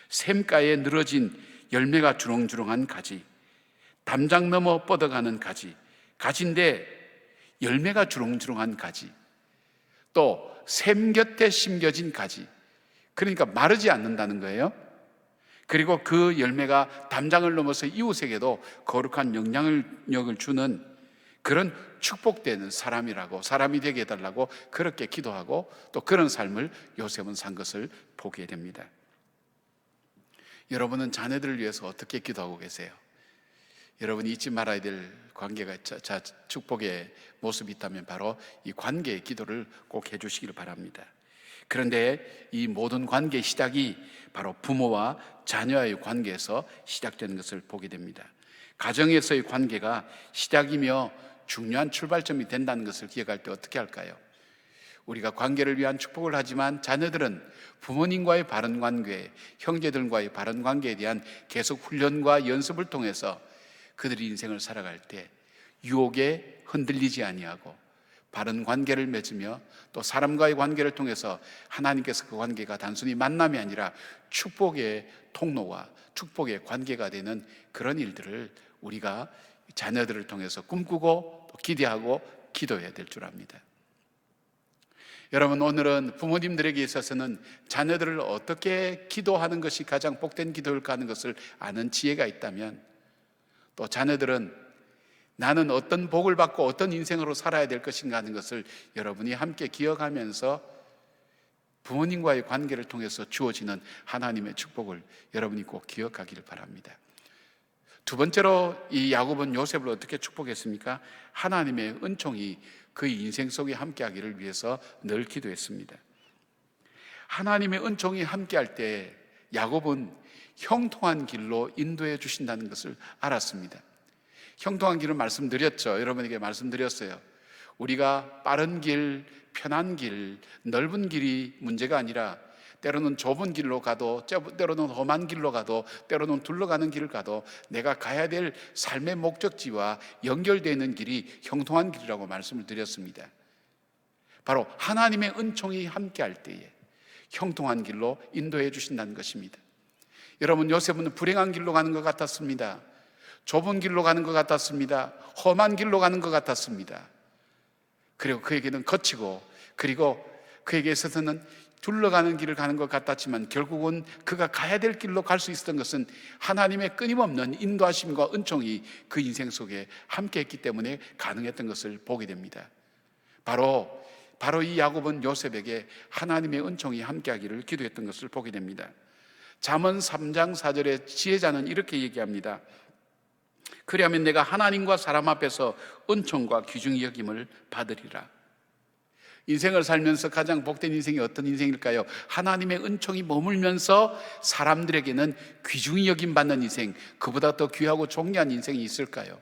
샘가에 늘어진 열매가 주렁주렁한 가지, 담장 넘어 뻗어가는 가지, 가지인데 열매가 주렁주렁한 가지, 또 샘 곁에 심겨진 가지, 그러니까 마르지 않는다는 거예요. 그리고 그 열매가 담장을 넘어서 이웃에게도 거룩한 영향력을 주는 그런 축복되는 사람이 되게 해달라고 그렇게 기도하고 또 그런 삶을 요셉은 산 것을 보게 됩니다. 여러분은 자녀들을 위해서 어떻게 기도하고 계세요? 여러분이 잊지 말아야 될 관계가 축복의 모습이 있다면 바로 이 관계의 기도를 꼭 해주시기를 바랍니다. 그런데 이 모든 관계의 시작이 바로 부모와 자녀의 관계에서 시작되는 것을 보게 됩니다. 가정에서의 관계가 시작이며 중요한 출발점이 된다는 것을 기억할 때 어떻게 할까요? 우리가 관계를 위한 축복을 하지만 자녀들은 부모님과의 바른 관계, 형제들과의 바른 관계에 대한 계속 훈련과 연습을 통해서 그들이 인생을 살아갈 때 유혹에 흔들리지 아니하고 바른 관계를 맺으며 또 사람과의 관계를 통해서 하나님께서 그 관계가 단순히 만남이 아니라 축복의 통로와 축복의 관계가 되는 그런 일들을 우리가 자녀들을 통해서 꿈꾸고 또 기대하고 기도해야 될 줄 압니다. 여러분, 오늘은 부모님들에게 있어서는 자녀들을 어떻게 기도하는 것이 가장 복된 기도일까 하는 것을 아는 지혜가 있다면, 또 자녀들은 나는 어떤 복을 받고 어떤 인생으로 살아야 될 것인가 하는 것을 여러분이 함께 기억하면서 부모님과의 관계를 통해서 주어지는 하나님의 축복을 여러분이 꼭 기억하기를 바랍니다. 두 번째로 이 야곱은 요셉을 어떻게 축복했습니까? 하나님의 은총이 그의 인생 속에 함께하기를 위해서 늘 기도했습니다. 하나님의 은총이 함께할 때 야곱은 형통한 길로 인도해 주신다는 것을 알았습니다. 형통한 길은 말씀드렸죠. 여러분에게 말씀드렸어요. 우리가 빠른 길, 편한 길, 넓은 길이 문제가 아니라 때로는 좁은 길로 가도, 때로는 험한 길로 가도, 때로는 둘러가는 길을 가도 내가 가야 될 삶의 목적지와 연결되어 있는 길이 형통한 길이라고 말씀을 드렸습니다. 바로 하나님의 은총이 함께할 때에 형통한 길로 인도해 주신다는 것입니다. 여러분, 요셉은 불행한 길로 가는 것 같았습니다. 좁은 길로 가는 것 같았습니다. 험한 길로 가는 것 같았습니다. 그리고 그에게는 거치고, 그리고 그에게 있어서는 둘러가는 길을 가는 것 같았지만 결국은 그가 가야 될 길로 갈 수 있었던 것은 하나님의 끊임없는 인도하심과 은총이 그 인생 속에 함께했기 때문에 가능했던 것을 보게 됩니다. 바로 이 야곱은 요셉에게 하나님의 은총이 함께하기를 기도했던 것을 보게 됩니다. 잠언 3장 4절에 지혜자는 이렇게 얘기합니다. 그리하면 내가 하나님과 사람 앞에서 은총과 귀중히 여김을 받으리라. 인생을 살면서 가장 복된 인생이 어떤 인생일까요? 하나님의 은총이 머물면서 사람들에게는 귀중히 여김받는 인생, 그보다 더 귀하고 존귀한 인생이 있을까요?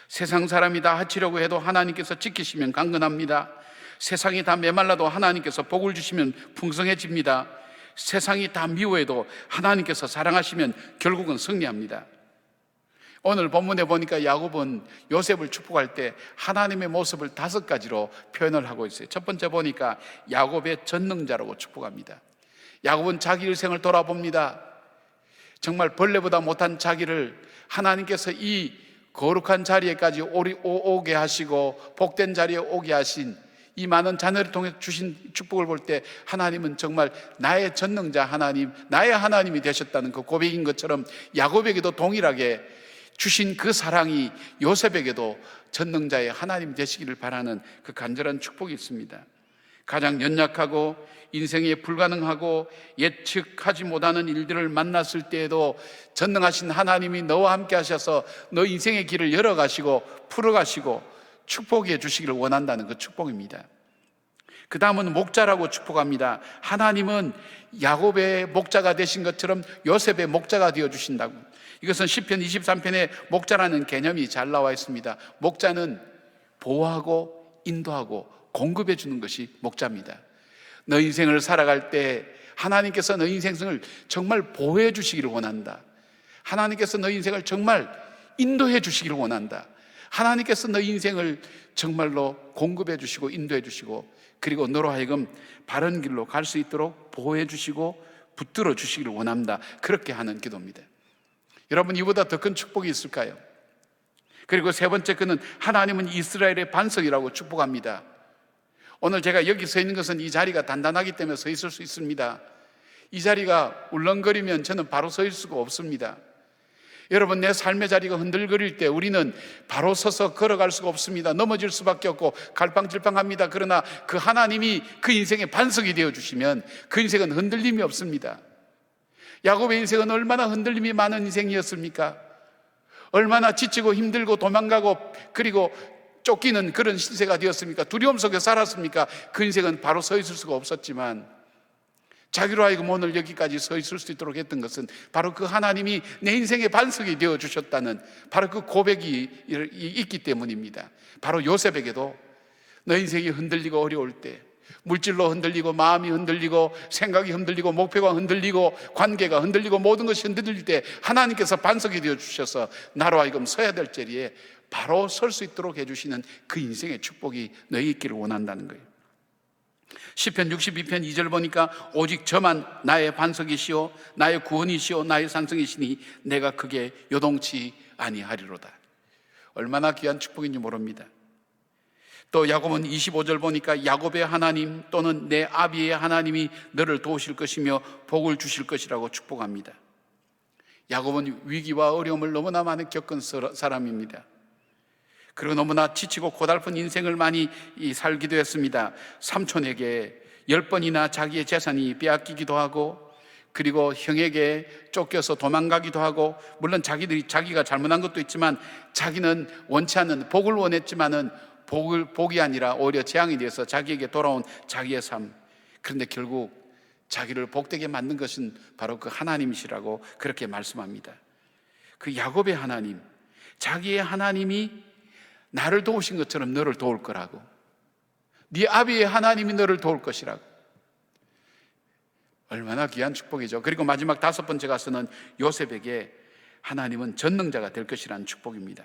세상 사람이 다 하치려고 해도 하나님께서 지키시면 강건합니다. 세상이 다 메말라도 하나님께서 복을 주시면 풍성해집니다. 세상이 다 미워해도 하나님께서 사랑하시면 결국은 승리합니다. 오늘 본문에 보니까 야곱은 요셉을 축복할 때 하나님의 모습을 5가지로 표현을 하고 있어요. 첫 번째 보니까 야곱의 전능자라고 축복합니다. 야곱은 자기 일생을 돌아봅니다. 정말 벌레보다 못한 자기를 하나님께서 이 거룩한 자리에까지 오게 하시고 복된 자리에 오게 하신 이 많은 자녀를 통해 주신 축복을 볼 때 하나님은 정말 나의 전능자 하나님, 나의 하나님이 되셨다는 그 고백인 것처럼 야곱에게도 동일하게 주신 그 사랑이 요셉에게도 전능자의 하나님 되시기를 바라는 그 간절한 축복이 있습니다. 가장 연약하고 인생에 불가능하고 예측하지 못하는 일들을 만났을 때에도 전능하신 하나님이 너와 함께 하셔서 너 인생의 길을 열어가시고 풀어가시고 축복해 주시기를 원한다는 그 축복입니다. 그 다음은 목자라고 축복합니다. 하나님은 야곱의 목자가 되신 것처럼 요셉의 목자가 되어주신다고. 이것은 시편 23편에 목자라는 개념이 잘 나와 있습니다. 목자는 보호하고 인도하고 공급해 주는 것이 목자입니다. 너 인생을 살아갈 때 하나님께서 너 인생을 정말 보호해 주시기를 원한다. 하나님께서 너 인생을 정말 인도해 주시기를 원한다. 하나님께서 너 인생을 정말로 공급해 주시고 인도해 주시고 그리고 너로 하여금 바른 길로 갈 수 있도록 보호해 주시고 붙들어 주시기를 원한다. 그렇게 하는 기도입니다. 여러분, 이보다 더 큰 축복이 있을까요? 그리고 세 번째 그는 하나님은 이스라엘의 반석이라고 축복합니다. 오늘 제가 여기 서 있는 것은 이 자리가 단단하기 때문에 서 있을 수 있습니다. 이 자리가 울렁거리면 저는 바로 서 있을 수가 없습니다. 여러분, 내 삶의 자리가 흔들거릴 때 우리는 바로 서서 걸어갈 수가 없습니다. 넘어질 수밖에 없고 갈팡질팡합니다. 그러나 그 하나님이 그 인생의 반석이 되어주시면 그 인생은 흔들림이 없습니다. 야곱의 인생은 얼마나 흔들림이 많은 인생이었습니까? 얼마나 지치고 힘들고 도망가고 그리고 쫓기는 그런 신세가 되었습니까? 두려움 속에 살았습니까? 그 인생은 바로 서 있을 수가 없었지만 자기로 하여금 오늘 여기까지 서 있을 수 있도록 했던 것은 바로 그 하나님이 내 인생의 반석이 되어주셨다는 바로 그 고백이 있기 때문입니다. 바로 요셉에게도 너 인생이 흔들리고 어려울 때, 물질로 흔들리고 마음이 흔들리고 생각이 흔들리고 목표가 흔들리고 관계가 흔들리고 모든 것이 흔들릴 때 하나님께서 반석이 되어주셔서 나로 하여금 서야 될 자리에 바로 설 수 있도록 해주시는 그 인생의 축복이 너희 있기를 원한다는 거예요. 시편 62편 2절 보니까 오직 저만 나의 반석이시오 나의 구원이시오 나의 산성이시니 내가 크게 요동치 아니하리로다. 얼마나 귀한 축복인지 모릅니다. 또 야곱은 25절 보니까 야곱의 하나님 또는 내 아비의 하나님이 너를 도우실 것이며 복을 주실 것이라고 축복합니다. 야곱은 위기와 어려움을 너무나 많이 겪은 사람입니다. 그리고 너무나 지치고 고달픈 인생을 많이 살기도 했습니다. 삼촌에게 10번이나 자기의 재산이 빼앗기기도 하고 그리고 형에게 쫓겨서 도망가기도 하고 물론 자기가 잘못한 것도 있지만 자기는 원치 않는 복을 원했지만은 복이 아니라 오히려 재앙이 되어서 자기에게 돌아온 자기의 삶. 그런데 결국 자기를 복되게 만든 것은 바로 그 하나님이시라고 그렇게 말씀합니다. 그 야곱의 하나님, 자기의 하나님이 나를 도우신 것처럼 너를 도울 거라고, 네 아비의 하나님이 너를 도울 것이라고. 얼마나 귀한 축복이죠. 그리고 마지막 5번째 가서는 요셉에게 하나님은 전능자가 될 것이라는 축복입니다.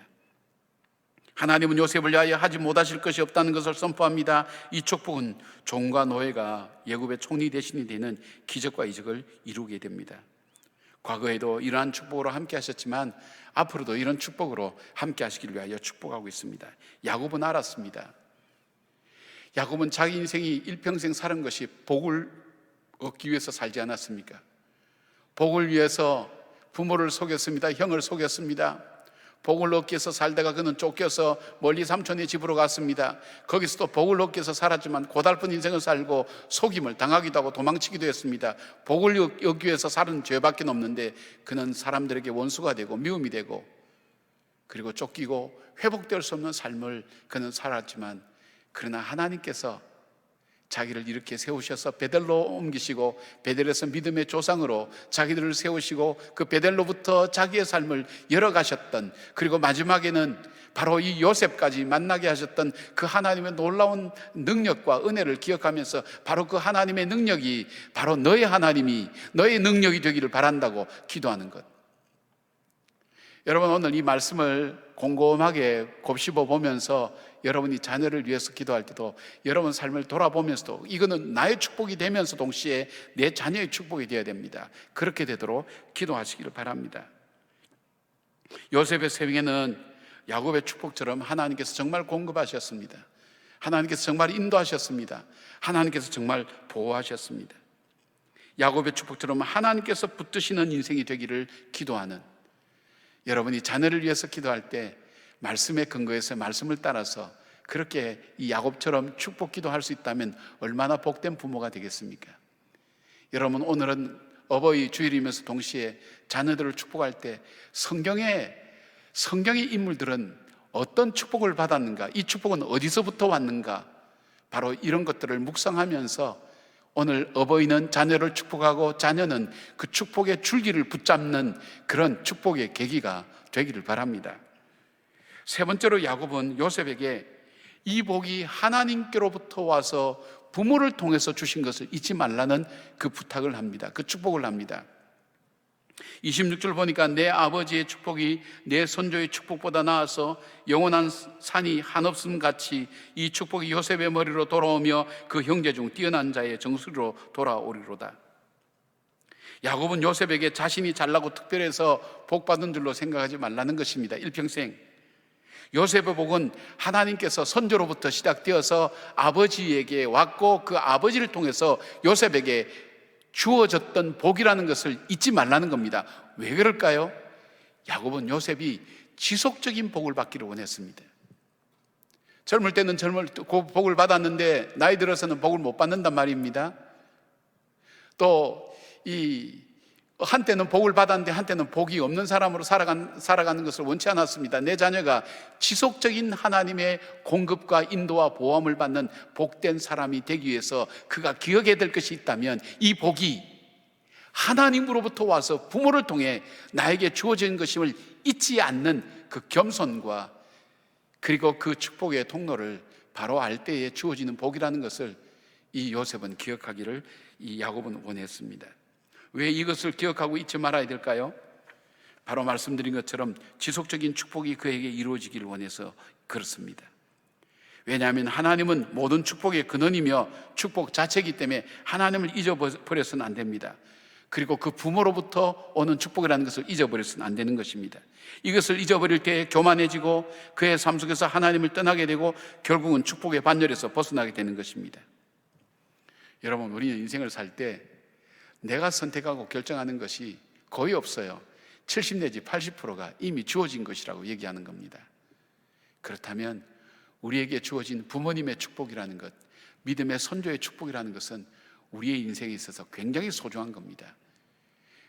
하나님은 요셉을 위하여 하지 못하실 것이 없다는 것을 선포합니다. 이 축복은 종과 노예가 애굽의 총리 대신이 되는 기적과 이적을 이루게 됩니다. 과거에도 이러한 축복으로 함께 하셨지만 앞으로도 이런 축복으로 함께 하시길 위하여 축복하고 있습니다. 야곱은 알았습니다. 야곱은 자기 인생이 일평생 사는 것이 복을 얻기 위해서 살지 않았습니까? 복을 위해서 부모를 속였습니다. 형을 속였습니다. 복을 얻기 위해서 살다가 그는 쫓겨서 멀리 삼촌의 집으로 갔습니다. 거기서도 복을 얻기 위해서 살았지만 고달픈 인생을 살고 속임을 당하기도 하고 도망치기도 했습니다. 복을 얻기 위해서 살은 죄밖에 없는데 그는 사람들에게 원수가 되고 미움이 되고 그리고 쫓기고 회복될 수 없는 삶을 그는 살았지만 그러나 하나님께서 자기를 이렇게 세우셔서 베델로 옮기시고 베델에서 믿음의 조상으로 자기들을 세우시고 그 베델로부터 자기의 삶을 열어가셨던, 그리고 마지막에는 바로 이 요셉까지 만나게 하셨던 그 하나님의 놀라운 능력과 은혜를 기억하면서 바로 그 하나님의 능력이 바로 너의 하나님이, 너의 능력이 되기를 바란다고 기도하는 것. 여러분, 오늘 이 말씀을 곰곰하게 곱씹어 보면서 여러분이 자녀를 위해서 기도할 때도 여러분 삶을 돌아보면서도 이거는 나의 축복이 되면서 동시에 내 자녀의 축복이 되어야 됩니다. 그렇게 되도록 기도하시기를 바랍니다. 요셉의 생애는 야곱의 축복처럼 하나님께서 정말 공급하셨습니다. 하나님께서 정말 인도하셨습니다. 하나님께서 정말 보호하셨습니다. 야곱의 축복처럼 하나님께서 붙드시는 인생이 되기를 기도하는, 여러분이 자녀를 위해서 기도할 때 말씀에 근거해서 말씀을 따라서 그렇게 이 야곱처럼 축복 기도할 수 있다면 얼마나 복된 부모가 되겠습니까? 여러분, 오늘은 어버이 주일이면서 동시에 자녀들을 축복할 때 성경의 인물들은 어떤 축복을 받았는가, 이 축복은 어디서부터 왔는가, 바로 이런 것들을 묵상하면서 오늘 어버이는 자녀를 축복하고 자녀는 그 축복의 줄기를 붙잡는 그런 축복의 계기가 되기를 바랍니다. 세 번째로 야곱은 요셉에게 이 복이 하나님께로부터 와서 부모를 통해서 주신 것을 잊지 말라는 그 부탁을 합니다. 그 축복을 합니다. 26절 보니까 내 아버지의 축복이 내 선조의 축복보다 나아서 영원한 산이 한없음 같이 이 축복이 요셉의 머리로 돌아오며 그 형제 중 뛰어난 자의 정수리로 돌아오리로다. 야곱은 요셉에게 자신이 잘나고 특별해서 복받은 줄로 생각하지 말라는 것입니다. 일평생 요셉의 복은 하나님께서 선조로부터 시작되어서 아버지에게 왔고 그 아버지를 통해서 요셉에게 주어졌던 복이라는 것을 잊지 말라는 겁니다. 왜 그럴까요? 야곱은 요셉이 지속적인 복을 받기를 원했습니다. 젊을 때는 그 복을 받았는데 나이 들어서는 복을 못 받는단 말입니다. 또 한때는 복을 받았는데 한때는 복이 없는 사람으로 살아가는 것을 원치 않았습니다. 내 자녀가 지속적인 하나님의 공급과 인도와 보호함을 받는 복된 사람이 되기 위해서 그가 기억해야 될 것이 있다면 이 복이 하나님으로부터 와서 부모를 통해 나에게 주어진 것임을 잊지 않는 그 겸손과 그리고 그 축복의 통로를 바로 알 때에 주어지는 복이라는 것을 이 요셉은 기억하기를 이 야곱은 원했습니다. 왜 이것을 기억하고 잊지 말아야 될까요? 바로 말씀드린 것처럼 지속적인 축복이 그에게 이루어지기를 원해서 그렇습니다. 왜냐하면 하나님은 모든 축복의 근원이며 축복 자체이기 때문에 하나님을 잊어버려서는 안 됩니다. 그리고 그 부모로부터 오는 축복이라는 것을 잊어버려서는 안 되는 것입니다. 이것을 잊어버릴 때 교만해지고 그의 삶 속에서 하나님을 떠나게 되고 결국은 축복의 반열에서 벗어나게 되는 것입니다. 여러분, 우리는 인생을 살 때 내가 선택하고 결정하는 것이 거의 없어요. 70 내지 80%가 이미 주어진 것이라고 얘기하는 겁니다. 그렇다면 우리에게 주어진 부모님의 축복이라는 것, 믿음의 선조의 축복이라는 것은 우리의 인생에 있어서 굉장히 소중한 겁니다.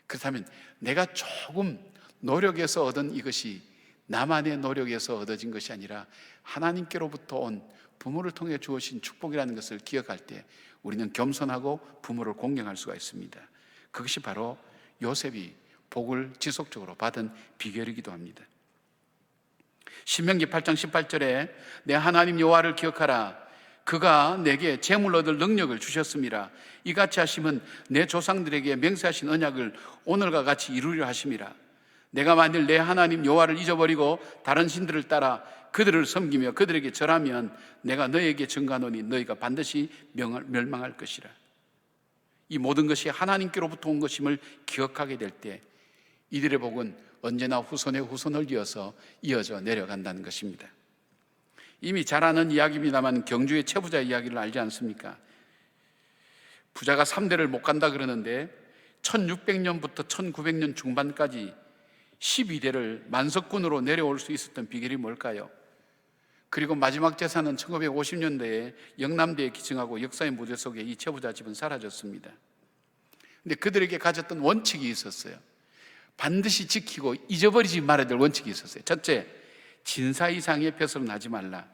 그렇다면 내가 조금 노력해서 얻은 이것이 나만의 노력에서 얻어진 것이 아니라 하나님께로부터 온 부모를 통해 주어진 축복이라는 것을 기억할 때 우리는 겸손하고 부모를 공경할 수가 있습니다. 그것이 바로 요셉이 복을 지속적으로 받은 비결이기도 합니다. 신명기 8장 18절에 내 하나님 여호와를 기억하라. 그가 내게 재물 얻을 능력을 주셨음이라. 이같이 하심은 내 조상들에게 맹세하신 언약을 오늘과 같이 이루려 하심이라. 내가 만일 내 하나님 여호와를 잊어버리고 다른 신들을 따라 그들을 섬기며 그들에게 절하면 내가 너에게 증거하노니 너희가 반드시 멸망할 것이라. 이 모든 것이 하나님께로부터 온 것임을 기억하게 될 때 이들의 복은 언제나 후손의 후손을 이어서 이어져 내려간다는 것입니다. 이미 잘 아는 이야기입니다만 경주의 채부자 이야기를 알지 않습니까? 부자가 3대를 못 간다 그러는데 1600년부터 1900년 중반까지 12대를 만석군으로 내려올 수 있었던 비결이 뭘까요? 그리고 마지막 재산은 1950년대에 영남대에 기증하고 역사의 무대 속에 이 채부자 집은 사라졌습니다. 근데 그들에게 가졌던 원칙이 있었어요. 반드시 지키고 잊어버리지 말아야 될 원칙이 있었어요. 첫째, 진사 이상의 벼슬은 하지 말라.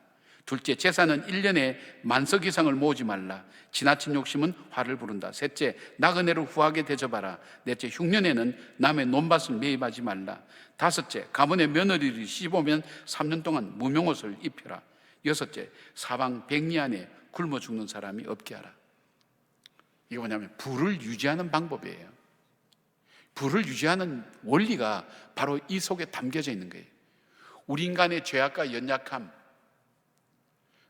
둘째, 제사는 1년에 만석 이상을 모으지 말라. 지나친 욕심은 화를 부른다. 셋째, 나그네를 후하게 대접하라. 넷째, 흉년에는 남의 논밭을 매입하지 말라. 다섯째, 가문의 며느리를 시집오면 3년 동안 무명옷을 입혀라. 여섯째, 사방 백리 안에 굶어 죽는 사람이 없게 하라. 이게 뭐냐면 부를 유지하는 방법이에요. 부를 유지하는 원리가 바로 이 속에 담겨져 있는 거예요. 우리 인간의 죄악과 연약함,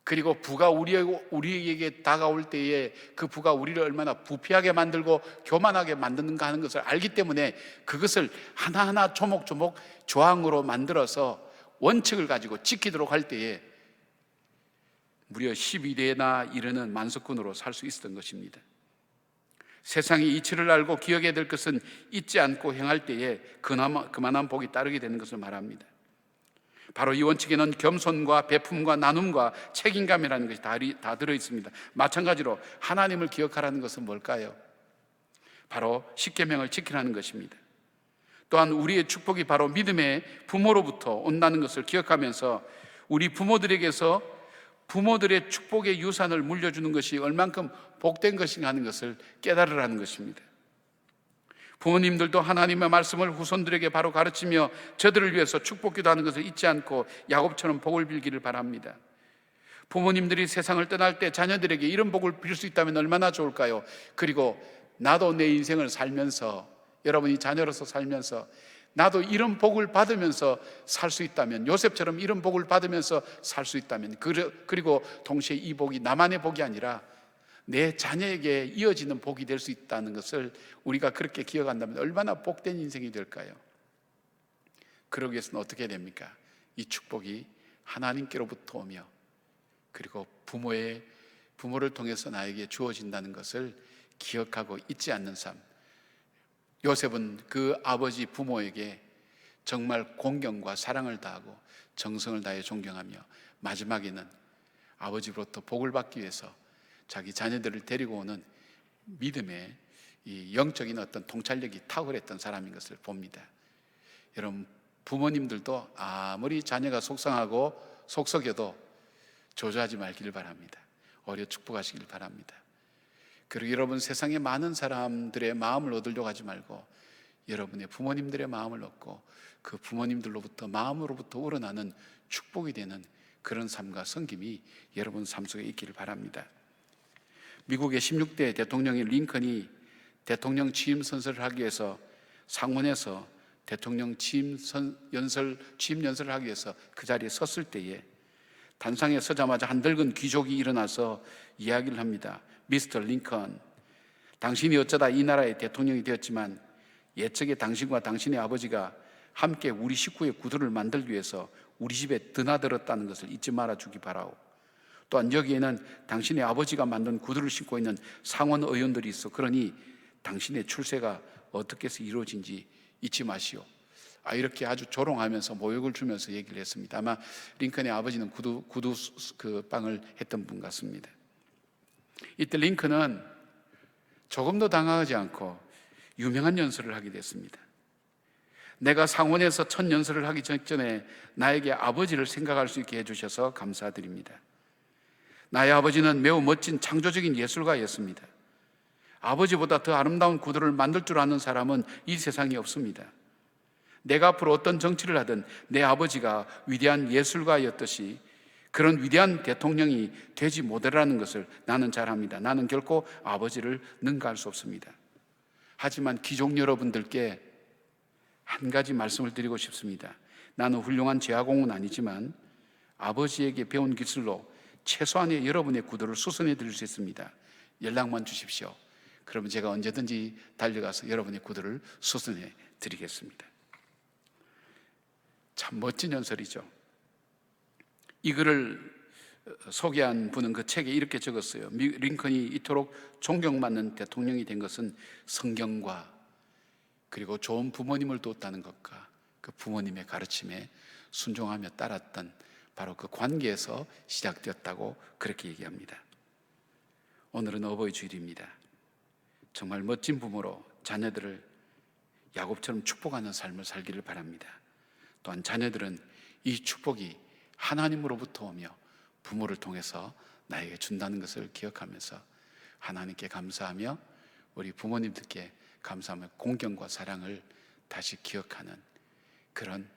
그리고 부가 우리에게 다가올 때에 그 부가 우리를 얼마나 부패하게 만들고 교만하게 만드는가 하는 것을 알기 때문에 그것을 하나하나 조목조목 조항으로 만들어서 원칙을 가지고 지키도록 할 때에 무려 12대나 이르는 만석군으로 살 수 있었던 것입니다. 세상이 이치를 알고 기억해야 될 것은 잊지 않고 행할 때에 그만한 복이 따르게 되는 것을 말합니다. 바로 이 원칙에는 겸손과 베품과 나눔과 책임감이라는 것이 다 들어있습니다. 마찬가지로 하나님을 기억하라는 것은 뭘까요? 바로 십계명을 지키라는 것입니다. 또한 우리의 축복이 바로 믿음의 부모로부터 온다는 것을 기억하면서 우리 부모들에게서 부모들의 축복의 유산을 물려주는 것이 얼만큼 복된 것인가 하는 것을 깨달으라는 것입니다. 부모님들도 하나님의 말씀을 후손들에게 바로 가르치며 저들을 위해서 축복기도 하는 것을 잊지 않고 야곱처럼 복을 빌기를 바랍니다. 부모님들이 세상을 떠날 때 자녀들에게 이런 복을 빌 수 있다면 얼마나 좋을까요? 그리고 나도 내 인생을 살면서, 여러분이 자녀로서 살면서 나도 이런 복을 받으면서 살 수 있다면, 요셉처럼 이런 복을 받으면서 살 수 있다면, 그리고 동시에 이 복이 나만의 복이 아니라 내 자녀에게 이어지는 복이 될 수 있다는 것을 우리가 그렇게 기억한다면 얼마나 복된 인생이 될까요? 그러기 위해서는 어떻게 됩니까? 이 축복이 하나님께로부터 오며 그리고 부모를 통해서 나에게 주어진다는 것을 기억하고 잊지 않는 삶. 요셉은 그 아버지 부모에게 정말 공경과 사랑을 다하고 정성을 다해 존경하며 마지막에는 아버지로부터 복을 받기 위해서 자기 자녀들을 데리고 오는 믿음의 이 영적인 어떤 통찰력이 탁월했던 사람인 것을 봅니다. 여러분, 부모님들도 아무리 자녀가 속상하고 속썩여도 조조하지 말기를 바랍니다. 오히려 축복하시길 바랍니다. 그리고 여러분, 세상의 많은 사람들의 마음을 얻으려고 하지 말고 여러분의 부모님들의 마음을 얻고 그 부모님들로부터 마음으로부터 우러나는 축복이 되는 그런 삶과 섬김이 여러분 삶 속에 있기를 바랍니다. 미국의 16대 대통령인 링컨이 대통령 취임 선서를 하기 위해서 상원에서 대통령 취임 연설을 하기 위해서 그 자리에 섰을 때에 단상에 서자마자 한 늙은 귀족이 일어나서 이야기를 합니다. 미스터 링컨, 당신이 어쩌다 이 나라의 대통령이 되었지만 옛적에 당신과 당신의 아버지가 함께 우리 식구의 구두를 만들기 위해서 우리 집에 드나들었다는 것을 잊지 말아주기 바라오. 또한 여기에는 당신의 아버지가 만든 구두를 신고 있는 상원 의원들이 있어. 그러니 당신의 출세가 어떻게 해서 이루어진지 잊지 마시오. 이렇게 아주 조롱하면서 모욕을 주면서 얘기를 했습니다. 아마 링컨의 아버지는 구두 그 빵을 했던 분 같습니다. 이때 링컨은 조금도 당황하지 않고 유명한 연설을 하게 됐습니다. 내가 상원에서 첫 연설을 하기 전에 나에게 아버지를 생각할 수 있게 해주셔서 감사드립니다. 나의 아버지는 매우 멋진 창조적인 예술가였습니다. 아버지보다 더 아름다운 구두를 만들 줄 아는 사람은 이 세상에 없습니다. 내가 앞으로 어떤 정치를 하든 내 아버지가 위대한 예술가였듯이 그런 위대한 대통령이 되지 못하라는 것을 나는 잘 압니다. 나는 결코 아버지를 능가할 수 없습니다. 하지만 귀족 여러분들께 한 가지 말씀을 드리고 싶습니다. 나는 훌륭한 제화공은 아니지만 아버지에게 배운 기술로 최소한의 여러분의 구두를 수선해 드릴 수 있습니다. 연락만 주십시오. 그러면 제가 언제든지 달려가서 여러분의 구두를 수선해 드리겠습니다. 참 멋진 연설이죠. 이 글을 소개한 분은 그 책에 이렇게 적었어요. 링컨이 이토록 존경받는 대통령이 된 것은 성경과 그리고 좋은 부모님을 뒀다는 것과 그 부모님의 가르침에 순종하며 따랐던 바로 그 관계에서 시작되었다고 그렇게 얘기합니다. 오늘은 어버이 주일입니다. 정말 멋진 부모로 자녀들을 야곱처럼 축복하는 삶을 살기를 바랍니다. 또한 자녀들은 이 축복이 하나님으로부터 오며 부모를 통해서 나에게 준다는 것을 기억하면서 하나님께 감사하며 우리 부모님들께 감사하며 공경과 사랑을 다시 기억하는 그런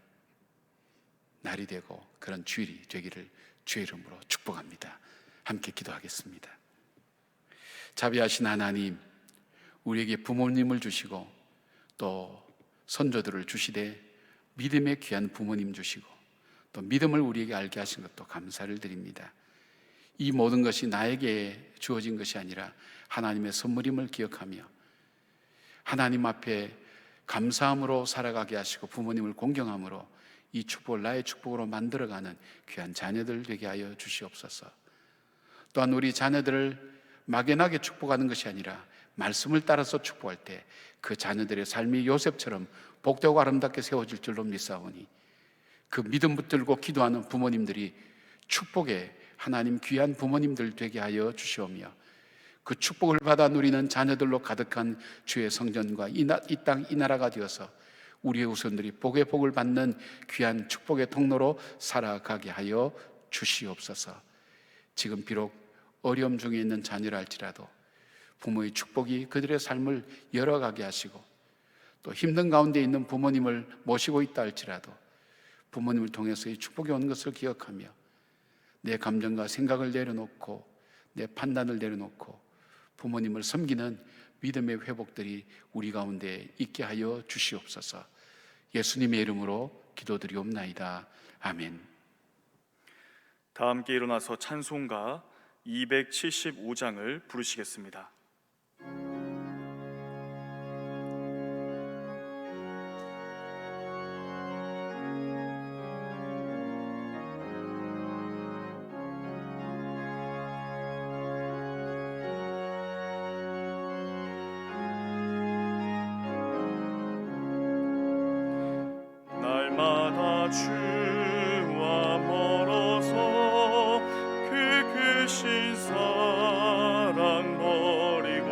날이 되고 그런 주일이 되기를 주의 이름으로 축복합니다. 함께 기도하겠습니다. 자비하신 하나님, 우리에게 부모님을 주시고 또 선조들을 주시되 믿음의 귀한 부모님 주시고 또 믿음을 우리에게 알게 하신 것도 감사를 드립니다. 이 모든 것이 나에게 주어진 것이 아니라 하나님의 선물임을 기억하며 하나님 앞에 감사함으로 살아가게 하시고 부모님을 공경함으로 이 축복을 나의 축복으로 만들어가는 귀한 자녀들 되게 하여 주시옵소서. 또한 우리 자녀들을 막연하게 축복하는 것이 아니라 말씀을 따라서 축복할 때 그 자녀들의 삶이 요셉처럼 복되고 아름답게 세워질 줄로 믿사오니 그 믿음 붙들고 기도하는 부모님들이 축복의 하나님 귀한 부모님들 되게 하여 주시오며 그 축복을 받아 누리는 자녀들로 가득한 주의 성전과 이 땅 이 나라가 되어서 우리의 후손들이 복의 복을 받는 귀한 축복의 통로로 살아가게 하여 주시옵소서. 지금 비록 어려움 중에 있는 자녀라 할지라도 부모의 축복이 그들의 삶을 열어가게 하시고 또 힘든 가운데 있는 부모님을 모시고 있다 할지라도 부모님을 통해서 이 축복이 오는 것을 기억하며 내 감정과 생각을 내려놓고 내 판단을 내려놓고 부모님을 섬기는 믿음의 회복들이 우리 가운데 있게 하여 주시옵소서. 예수님의 이름으로 기도드리옵나이다. 아멘. 다 함께 일어나서 찬송가 275장을 부르시겠습니다. 날마다 주와 멀어서 그 크신 사랑 버리고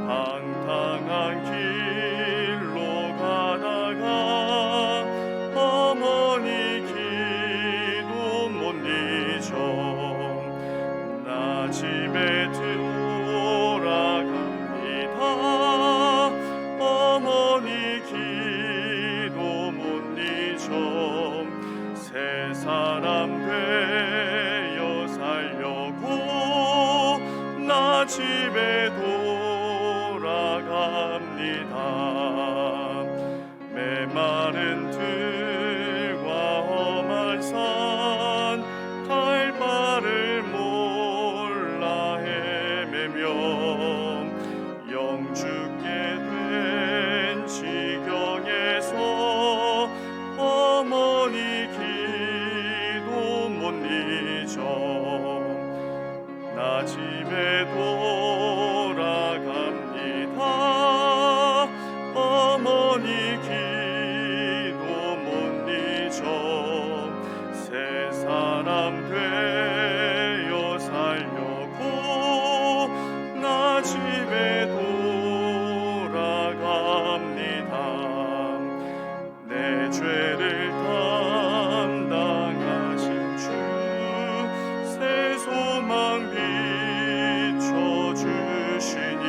방탕한 길로 가다가 어머니 기도 못 잊어 나 집에 돌아갑니다. 어머니 기도 못 잊어 새 사람 되어 살려고 나 집에 돌아갑니다. 메마른 들과 험한 산 갈 바를 몰라 헤매며 영죽게 된 지경에서 어머니 기도 못 잊어 나 집에 돌아갑니다. 어머니 기도 못 잊어 새 사람 되어 살려고 나 집에 돌아갑니다. 내 죄를 담당하신 주 새 소망 비춰주시니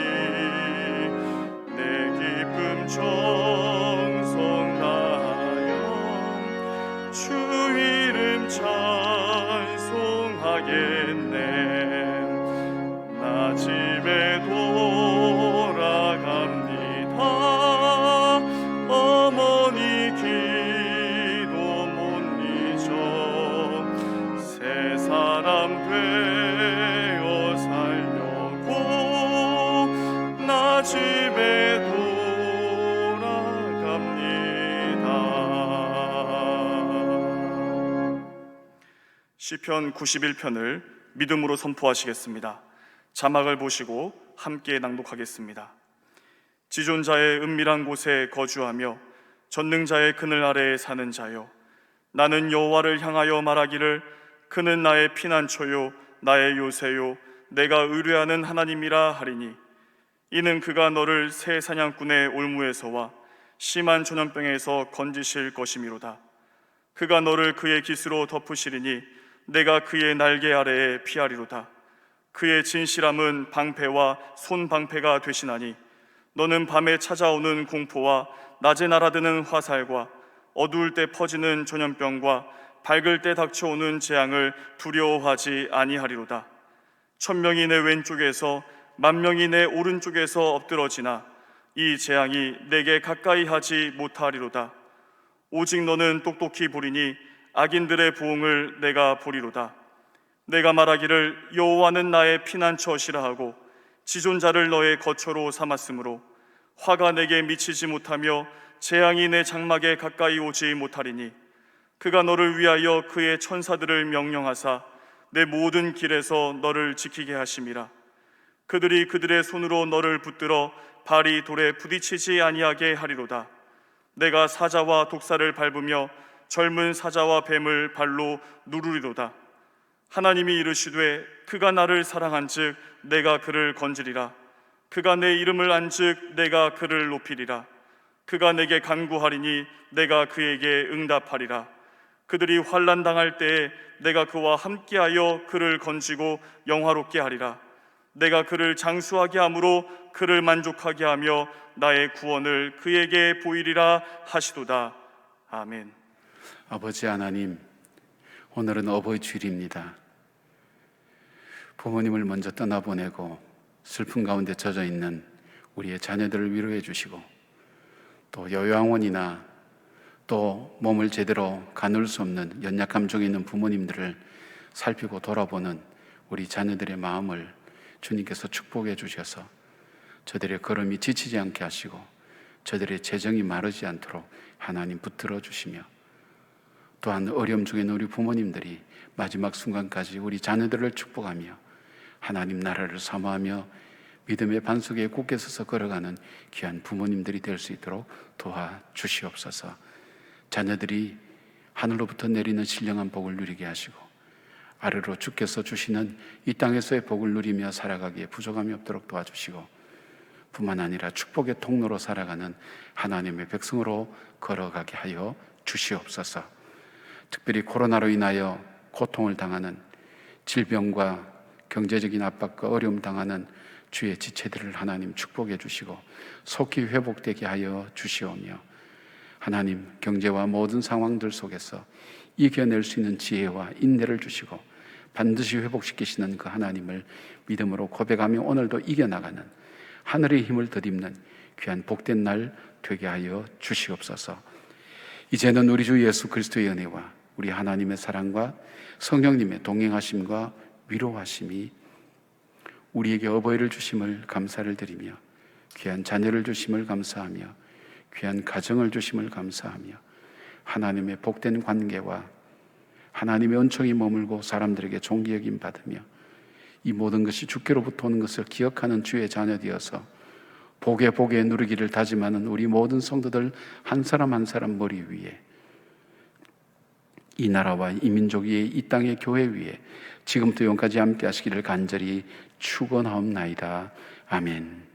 내 기쁨 정성하여 주 이름 찬송하겠네. 나 집에 돌아갑니다. 어머니 기도 못 잊어 새 사람 되어 살려고 나 집에 돌아갑니다. 시편 91편을 믿음으로 선포하시겠습니다. 자막을 보시고 함께 낭독하겠습니다. 지존자의 은밀한 곳에 거주하며 전능자의 그늘 아래에 사는 자여, 나는 여호와를 향하여 말하기를 그는 나의 피난처요 나의 요새요 내가 의뢰하는 하나님이라 하리니 이는 그가 너를 새 사냥꾼의 올무에서와 심한 전염병에서 건지실 것이미로다. 그가 너를 그의 깃으로 덮으시리니 내가 그의 날개 아래에 피하리로다. 그의 진실함은 방패와 손방패가 되시나니 너는 밤에 찾아오는 공포와 낮에 날아드는 화살과 어두울 때 퍼지는 전염병과 밝을 때 닥쳐오는 재앙을 두려워하지 아니하리로다. 1000명이 내 왼쪽에서 10,000명이 내 오른쪽에서 엎드러지나 이 재앙이 내게 가까이 하지 못하리로다. 오직 너는 똑똑히 보리니 악인들의 부흥을 내가 보리로다. 내가 말하기를 여호와는 나의 피난처시라 하고 지존자를 너의 거처로 삼았으므로 화가 내게 미치지 못하며 재앙이 내 장막에 가까이 오지 못하리니 그가 너를 위하여 그의 천사들을 명령하사 내 모든 길에서 너를 지키게 하심이라. 그들이 그들의 손으로 너를 붙들어 발이 돌에 부딪히지 아니하게 하리로다. 내가 사자와 독사를 밟으며 젊은 사자와 뱀을 발로 누르리로다. 하나님이 이르시되 그가 나를 사랑한즉 내가 그를 건지리라. 그가 내 이름을 안즉 내가 그를 높이리라. 그가 내게 간구하리니 내가 그에게 응답하리라. 그들이 환난 당할 때에 내가 그와 함께하여 그를 건지고 영화롭게 하리라. 내가 그를 장수하게 함으로 그를 만족하게 하며 나의 구원을 그에게 보이리라 하시도다. 아멘. 아버지 하나님, 오늘은 어버이 주일입니다. 부모님을 먼저 떠나보내고 슬픔 가운데 젖어 있는 우리의 자녀들을 위로해 주시고, 또 요양원이나 또 몸을 제대로 가눌 수 없는 연약감 중에 있는 부모님들을 살피고 돌아보는 우리 자녀들의 마음을 주님께서 축복해 주셔서 저들의 걸음이 지치지 않게 하시고 저들의 재정이 마르지 않도록 하나님 붙들어 주시며, 또한 어려움 중에 있는 우리 부모님들이 마지막 순간까지 우리 자녀들을 축복하며 하나님 나라를 사모하며 믿음의 반석에 굳게 서서 걸어가는 귀한 부모님들이 될 수 있도록 도와주시옵소서. 자녀들이 하늘로부터 내리는 신령한 복을 누리게 하시고 아래로 주께서 주시는 이 땅에서의 복을 누리며 살아가기에 부족함이 없도록 도와주시고, 뿐만 아니라 축복의 통로로 살아가는 하나님의 백성으로 걸어가게 하여 주시옵소서. 특별히 코로나로 인하여 고통을 당하는, 질병과 경제적인 압박과 어려움 당하는 주의 지체들을 하나님 축복해 주시고 속히 회복되게 하여 주시오며, 하나님 경제와 모든 상황들 속에서 이겨낼 수 있는 지혜와 인내를 주시고 반드시 회복시키시는 그 하나님을 믿음으로 고백하며 오늘도 이겨나가는 하늘의 힘을 덧입는 귀한 복된 날 되게 하여 주시옵소서. 이제는 우리 주 예수 그리스도의 은혜와 우리 하나님의 사랑과 성령님의 동행하심과 위로하심이 우리에게 어버이를 주심을 감사를 드리며, 귀한 자녀를 주심을 감사하며, 귀한 가정을 주심을 감사하며, 하나님의 복된 관계와 하나님의 은총이 머물고 사람들에게 존귀 여김 받으며 이 모든 것이 주께로부터 오는 것을 기억하는 주의 자녀 되어서 복에 누리기를 다짐하는 우리 모든 성도들 한 사람 한 사람 머리 위에, 이 나라와 이 민족 위에, 이 땅의 교회 위에 지금부터 영까지 함께 하시기를 간절히 축원하옵나이다. 아멘.